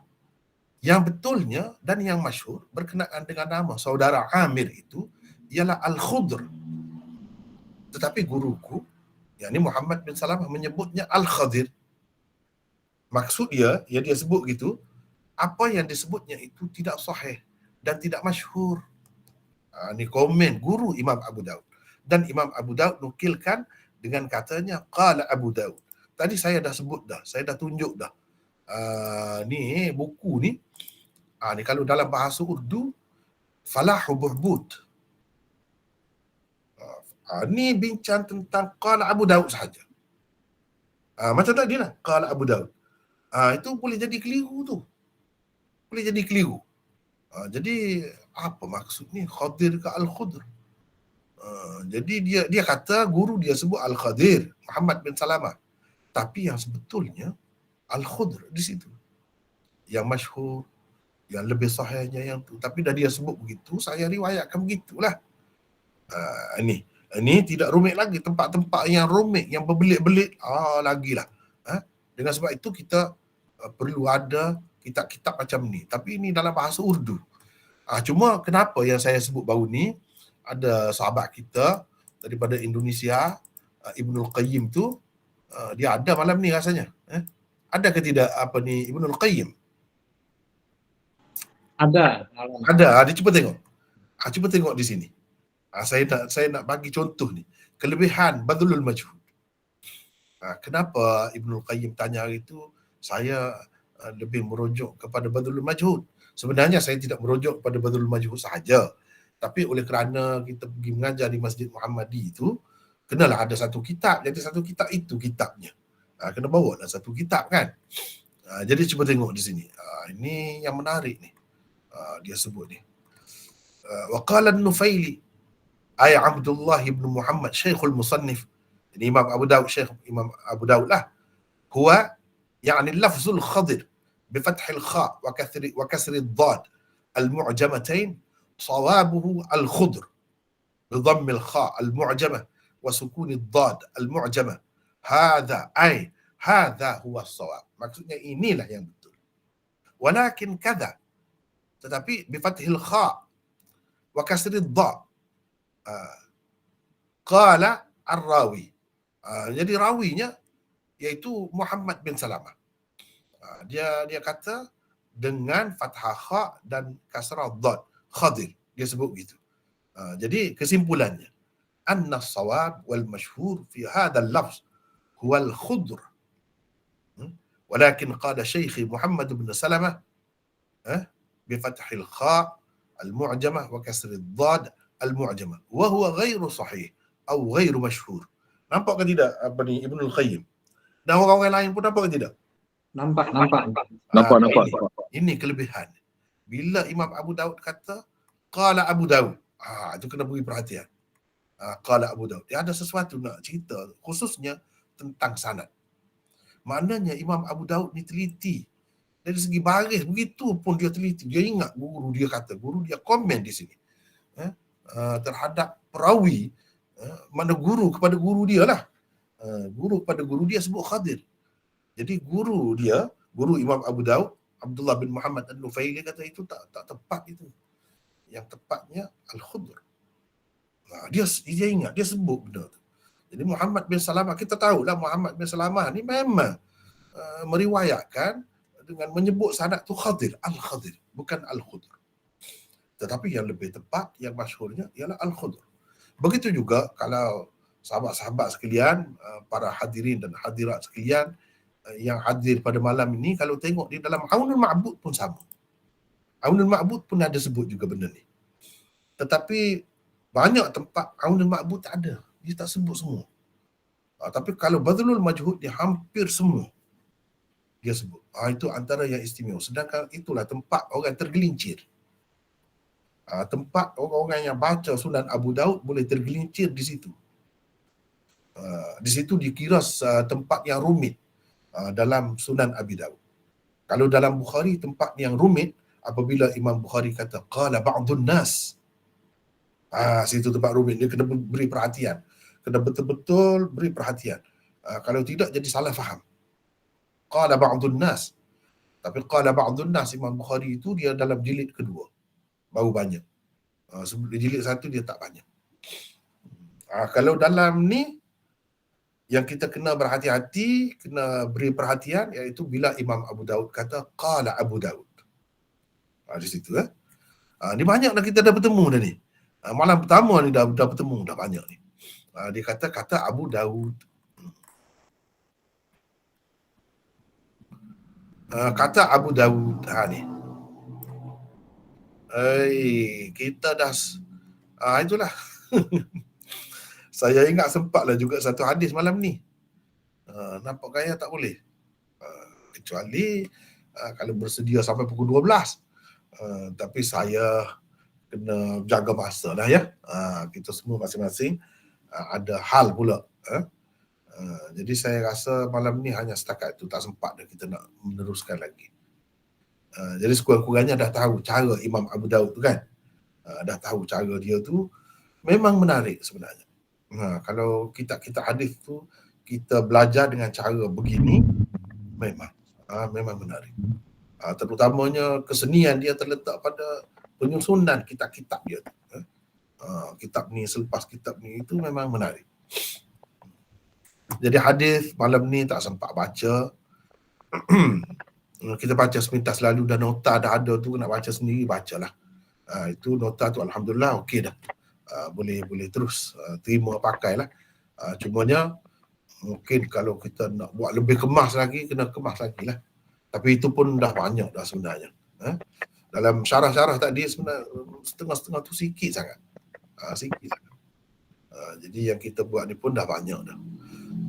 yang betulnya dan yang masyhur berkenaan dengan nama saudara Amir itu ialah Al-Khudr. Tetapi guruku, yakni Muhammad bin Salamah, menyebutnya Al-Khadir. Maksud dia sebut gitu, apa yang disebutnya itu tidak sahih dan tidak masyhur. Ini komen guru Imam Abu Daud. Dan Imam Abu Daud nukilkan dengan katanya qala Abu Daud. Tadi saya dah sebut dah, saya dah tunjuk dah. Ni buku ni. Ni kalau dalam bahasa Urdu, Falahu Buhbud. Ni bincang tentang qala Abu Daud sahaja. Macam tadi lah, qala Abu Daud. Itu boleh jadi keliru tu. Boleh jadi keliru. Jadi apa maksud ni Khadir ke Al-Khudr? Jadi dia kata guru dia sebut Al-Khadir, Muhammad bin Salamah. Tapi yang sebetulnya Al-Khudr di situ. Yang masyhur, yang lebih sahihnya yang tu. Tapi dah dia sebut begitu, saya riwayatkan begitulah. Ini tidak rumit lagi. Tempat-tempat yang rumit, yang berbelit-belit, lagilah. Dengan sebab itu kita perlu ada kitab-kitab macam ni. Tapi ini dalam bahasa Urdu. Cuma kenapa yang saya sebut baru ni, ada sahabat kita daripada Indonesia, Ibnul Qayyim tu, dia ada malam ni rasanya. Ada ke tidak Ibnul Qayyim? Ada. Dia cuba tengok. Cuba tengok di sini. Saya nak bagi contoh ni. Kelebihan Badlul Majhud. Kenapa Ibnul Qayyim tanya hari itu, saya lebih merujuk kepada Badlul Majhud. Sebenarnya saya tidak merujuk kepada Badlul Majhud sahaja. Tapi oleh kerana kita pergi mengajar di Masjid Muhammadi itu, kenalah ada satu kitab. Jadi satu kitab itu kitabnya. Kena bawa lah satu kitab kan. Jadi cuba tengok di sini. Ini yang menarik ni. Dia sebut ni. Wa qala An-Nufaili ay Abdullah ibn Muhammad Syekhul Musannif. Ini Imam Abu Daud, Syekh Imam Abu Daud lah. Huwa yani lafzul Khadir بفتح الخاء وكسر الضاد المعجمتين صوابه الخضر بضم الخاء المعجمة وسكون الضاد المعجمة هذا هو الصواب. Maksudnya inilah yang betul. Walakin kadha, tetapi bifathil kha wa kasrid dha qala ar-rawi. Jadi rawinya iaitu Muhammad bin Salamah. Dia kata dengan fathah kha dan kasrah dhad, Khadir. Dia sebut gitu. Jadi kesimpulannya, anna as-sawab wal mashhur fi hadha al-lafz huwa al-khudr. Walakin qala Syekh Muhammad bin Salamah bi fathil kha al-mu'jamah wa kasril dhad al-mu'jamah wa huwa ghairu sahih atau ghairu mashhur. Nampak ke tidak Ibnul Qayyim? Dan orang-orang lain pun nampak ke tidak? Nampak. Ini kelebihan. Bila Imam Abu Daud kata qala Abu Daud, itu kena beri perhatian. Qala Abu Daud, dia ada sesuatu nak cerita khususnya tentang sanad. Maknanya Imam Abu Daud ni teliti. Dari segi baris begitu pun dia teliti. Dia ingat guru dia kata, guru dia komen di sini. Terhadap perawi, mana guru kepada guru dia lah. Guru kepada guru dia sebut Khadir. Jadi guru Imam Abu Daud, Abdullah bin Muhammad An-Nufaili, kata itu tak tepat itu. Yang tepatnya Al-Khudr. Dia ingat, dia sebut benda tu. Jadi Muhammad bin Salamah, kita tahulah Muhammad bin Salamah ni memang meriwayatkan dengan menyebut sanad tu Khadir, Al-Khadir, bukan Al-Khudr. Tetapi yang lebih tepat, yang masyhurnya ialah Al-Khudr. Begitu juga kalau sahabat-sahabat sekalian, para hadirin dan hadirat sekalian yang hadir pada malam ini, kalau tengok di dalam Aunul Ma'bud pun sama. Aunul Ma'bud pun ada sebut juga benda ni. Tetapi banyak tempat Aunul Ma'bud tak ada. Dia tak sebut semua. Tapi kalau Badlul Majhud, dia hampir semua dia sebut. Itu antara yang istimewa. Sedangkan itulah tempat orang tergelincir. Tempat orang-orang yang baca Sunan Abu Daud boleh tergelincir di situ. Di situ dikira tempat yang rumit dalam Sunan Abi Daud. Kalau dalam Bukhari, tempat yang rumit apabila Imam Bukhari kata qala ba'dun nas. Situ tempat rumit, dia kena beri perhatian. Kena betul-betul beri perhatian. Kalau tidak jadi salah faham. Qala ba'dun nas. Tapi qala ba'dun nas Imam Bukhari itu dia dalam jilid kedua. Baru banyak. Sebelum jilid satu dia tak banyak. Kalau dalam ni yang kita kena berhati-hati, kena beri perhatian, iaitu bila Imam Abu Daud kata qala Abu Daud. Di situ ni banyak dah kita dah bertemu dah ni. Malam pertama ni dah bertemu dah banyak ni. Dia kata Abu Daud. Kata Abu Daud ni. Kita dah itulah. Saya ingat sempatlah juga satu hadis malam ni. Nampak gaya tak boleh. Kecuali kalau bersedia sampai pukul 12. Tapi saya kena jaga masa lah ya. Kita semua masing-masing ada hal pula. Jadi saya rasa malam ni hanya setakat itu, tak sempat dah kita nak meneruskan lagi. Jadi sekurang-kurangnya dah tahu cara Imam Abu Daud tu kan. Dah tahu cara dia tu memang menarik sebenarnya. Kalau kitab-kitab hadis tu kita belajar dengan cara begini, memang menarik. Terutamanya kesenian dia terletak pada penyusunan kitab-kitab dia. Kitab ni selepas kitab ni itu memang menarik. Jadi hadis malam ni tak sempat baca. Kita baca sepintas lalu dan nota dah ada tu, nak baca sendiri bacalah. Itu nota tu alhamdulillah okey dah. Boleh terus terima pakailah. Cumanya mungkin kalau kita nak buat lebih kemas lagi, kena kemas lagi lah. Tapi itu pun dah banyak dah sebenarnya. Dalam syarah-syarah tadi sebenarnya setengah-setengah tu sikit sangat. Sikit sangat. Jadi yang kita buat ni pun dah banyak dah.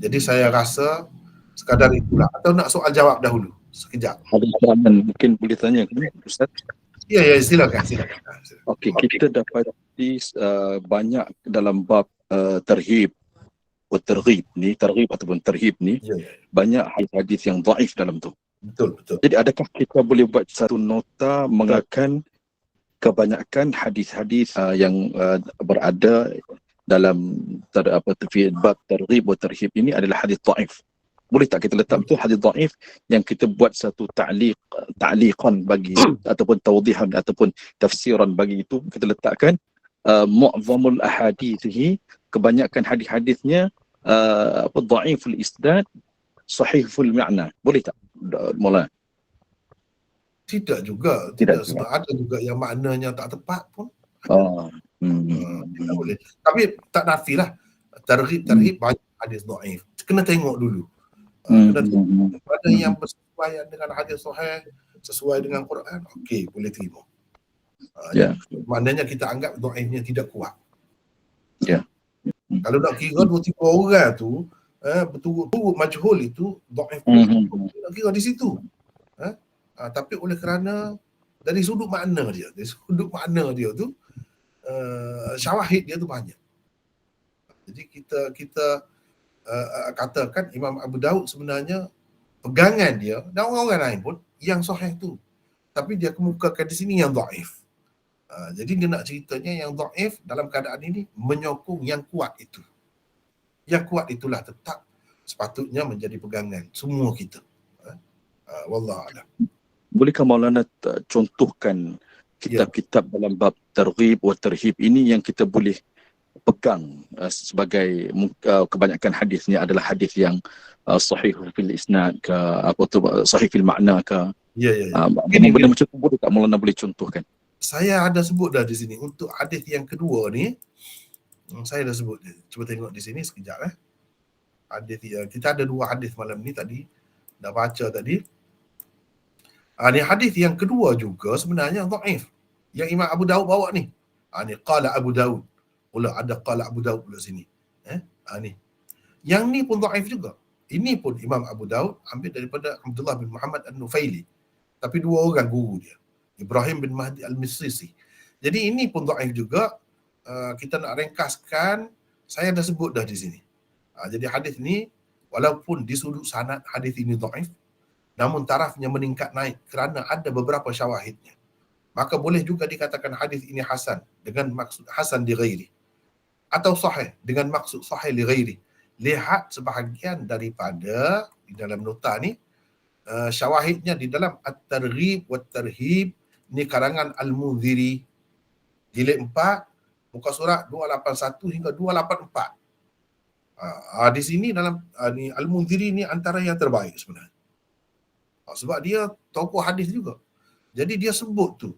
Jadi saya rasa sekadar itulah. Atau nak soal jawab dahulu sekejap. Ada soalan mungkin boleh tanya ke Ustaz? Ya, silakan. Okey, kita dapati banyak dalam bab tarhib wa targhib ni, targhib ataupun terhib ni, banyak hadis yang dhaif dalam tu. Betul. Jadi adakah kita boleh buat satu nota mengatakan kebanyakan hadis-hadis yang berada dalam bab targhib wa tarhib ini adalah hadis dhaif? Boleh tak kita letak betul hadis dhaif yang kita buat satu ta'liqan bagi ataupun tawdihan ataupun tafsiran bagi itu, kita letakkan mu'zamul ahadithihi, kebanyakan hadis-hadisnya dhaiful isnad sahihul ma'na. Boleh tak Maulana? Tidak juga. Sebab ada juga yang maknanya tak tepat pun. Tidak boleh. Tapi tak nafilah. Targhib banyak hadis dhaif. Kena tengok dulu. Ada yang bersesuaian dengan hadis sahih, sesuai dengan Quran, okey, boleh terima. Maknanya kita anggap dhaifnya tidak kuat. Kalau nak kira 2-3 orang tu betul-betul majhul itu dhaif, nak kira di situ. Tapi oleh kerana dari sudut makna dia tu syawahid dia tu banyak. Jadi kita katakan Imam Abu Daud sebenarnya pegangan dia dan orang-orang lain pun yang sahih tu, tapi dia kemukakan di sini yang dhaif. Jadi dia nak ceritanya yang dhaif dalam keadaan ini menyokong yang kuat itu. Yang kuat itulah tetap sepatutnya menjadi pegangan semua kita. Wallahu a'lam. Bolehkah Maulana contohkan kitab-kitab dalam bab targhib wa tarhib ini yang kita boleh pegang sebagai kebanyakan hadisnya adalah hadis yang sahih fil isnad ke apa tu, sahih fil makna ke. Ya, ya, ya. Benda macam tu boleh tak Maulana boleh contohkan? Saya ada sebut dah di sini. Untuk hadis yang kedua ni, saya dah sebut. Cuba tengok di sini sekejap. Hadis kita ada 2 hadis malam ni tadi. Dah baca tadi. Ni hadis yang kedua juga sebenarnya dhaif. Yang Imam Abu Daud bawa ni. Ni qala Abu Daud. Pula ada qala Abu Daud pula sini. Ni. Yang ni pun dhaif juga. Ini pun Imam Abu Daud ambil daripada Abdullah bin Muhammad An-Nufaili. Tapi 2 orang guru dia. Ibrahim bin Mahdi Al-Misrisi. Jadi ini pun dhaif juga. Kita nak ringkaskan, saya dah sebut dah di sini. Jadi hadis ni walaupun di sudut sanad hadis ini dhaif, namun tarafnya meningkat naik kerana ada beberapa syawahidnya. Maka boleh juga dikatakan hadis ini hasan dengan maksud hasan li ghairi, atau sahih dengan maksud sahih li ghairi. Lihat sebahagian daripada di dalam nota ni, syawahidnya di dalam At-Targhib wa Tarhib, ni karangan Al-Munziri, jilid 4, muka surat 281 hingga 284. Di sini dalam ni Al-Munziri ni antara yang terbaik sebenarnya. Sebab dia tokoh hadis juga. Jadi dia sebut tu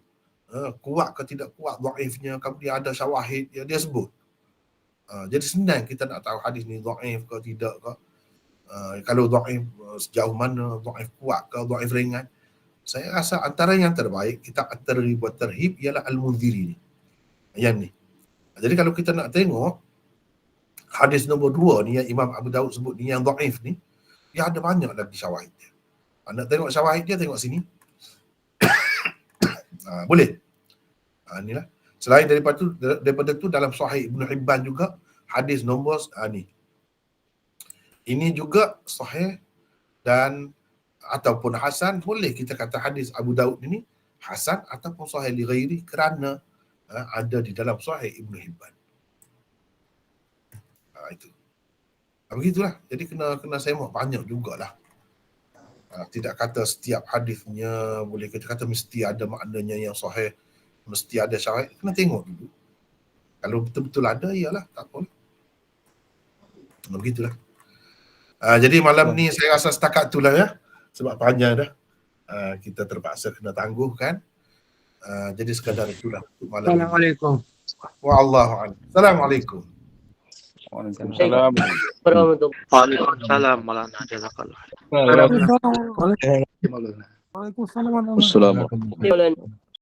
kuat ke tidak kuat dhaifnya, kemudian ada syawahid dia sebut. Jadi senang kita nak tahu hadis ni dhaif ke tidak ke. Kalau dhaif sejauh mana, dhaif kuat ke dhaif ringan. Saya rasa antara yang terbaik kitab At-Targhib wa Tarhib ialah Al-Munziri ni. Yang ni. Jadi kalau kita nak tengok hadis nombor 2 ni yang Imam Abu Daud sebut ni yang dhaif ni, dia ada banyak lagi syawahid dia. Nak tengok syawahid dia, tengok sini. Boleh. Inilah. Selain daripada tu dalam Sahih Ibn Hibban juga hadis nombor ni. Ini juga sahih dan ataupun hasan, boleh kita kata hadis Abu Daud ini hasan ataupun sahih li ghairi kerana ada di dalam Sahih Ibn Hibban. Itu. Begitulah. Jadi kena semak banyak jugalah. Tidak kata setiap hadisnya boleh kita kata mesti ada maknanya yang sahih, mesti ada syahid. Kena tengok dulu. Kalau betul-betul ada, iyalah, tak apa. Begitulah. Jadi malam ni saya rasa setakat itulah ya. Sebab panjang dah. Kita terpaksa kena tangguhkan. Jadi sekadar itulah untuk malam ni. Assalamualaikum. Wa'allahu a'lam. Assalamualaikum. Waalaikumsalam. Waalaikumsalam Maulana jazakallah. Waalaikumsalam. Wassalamualaikum.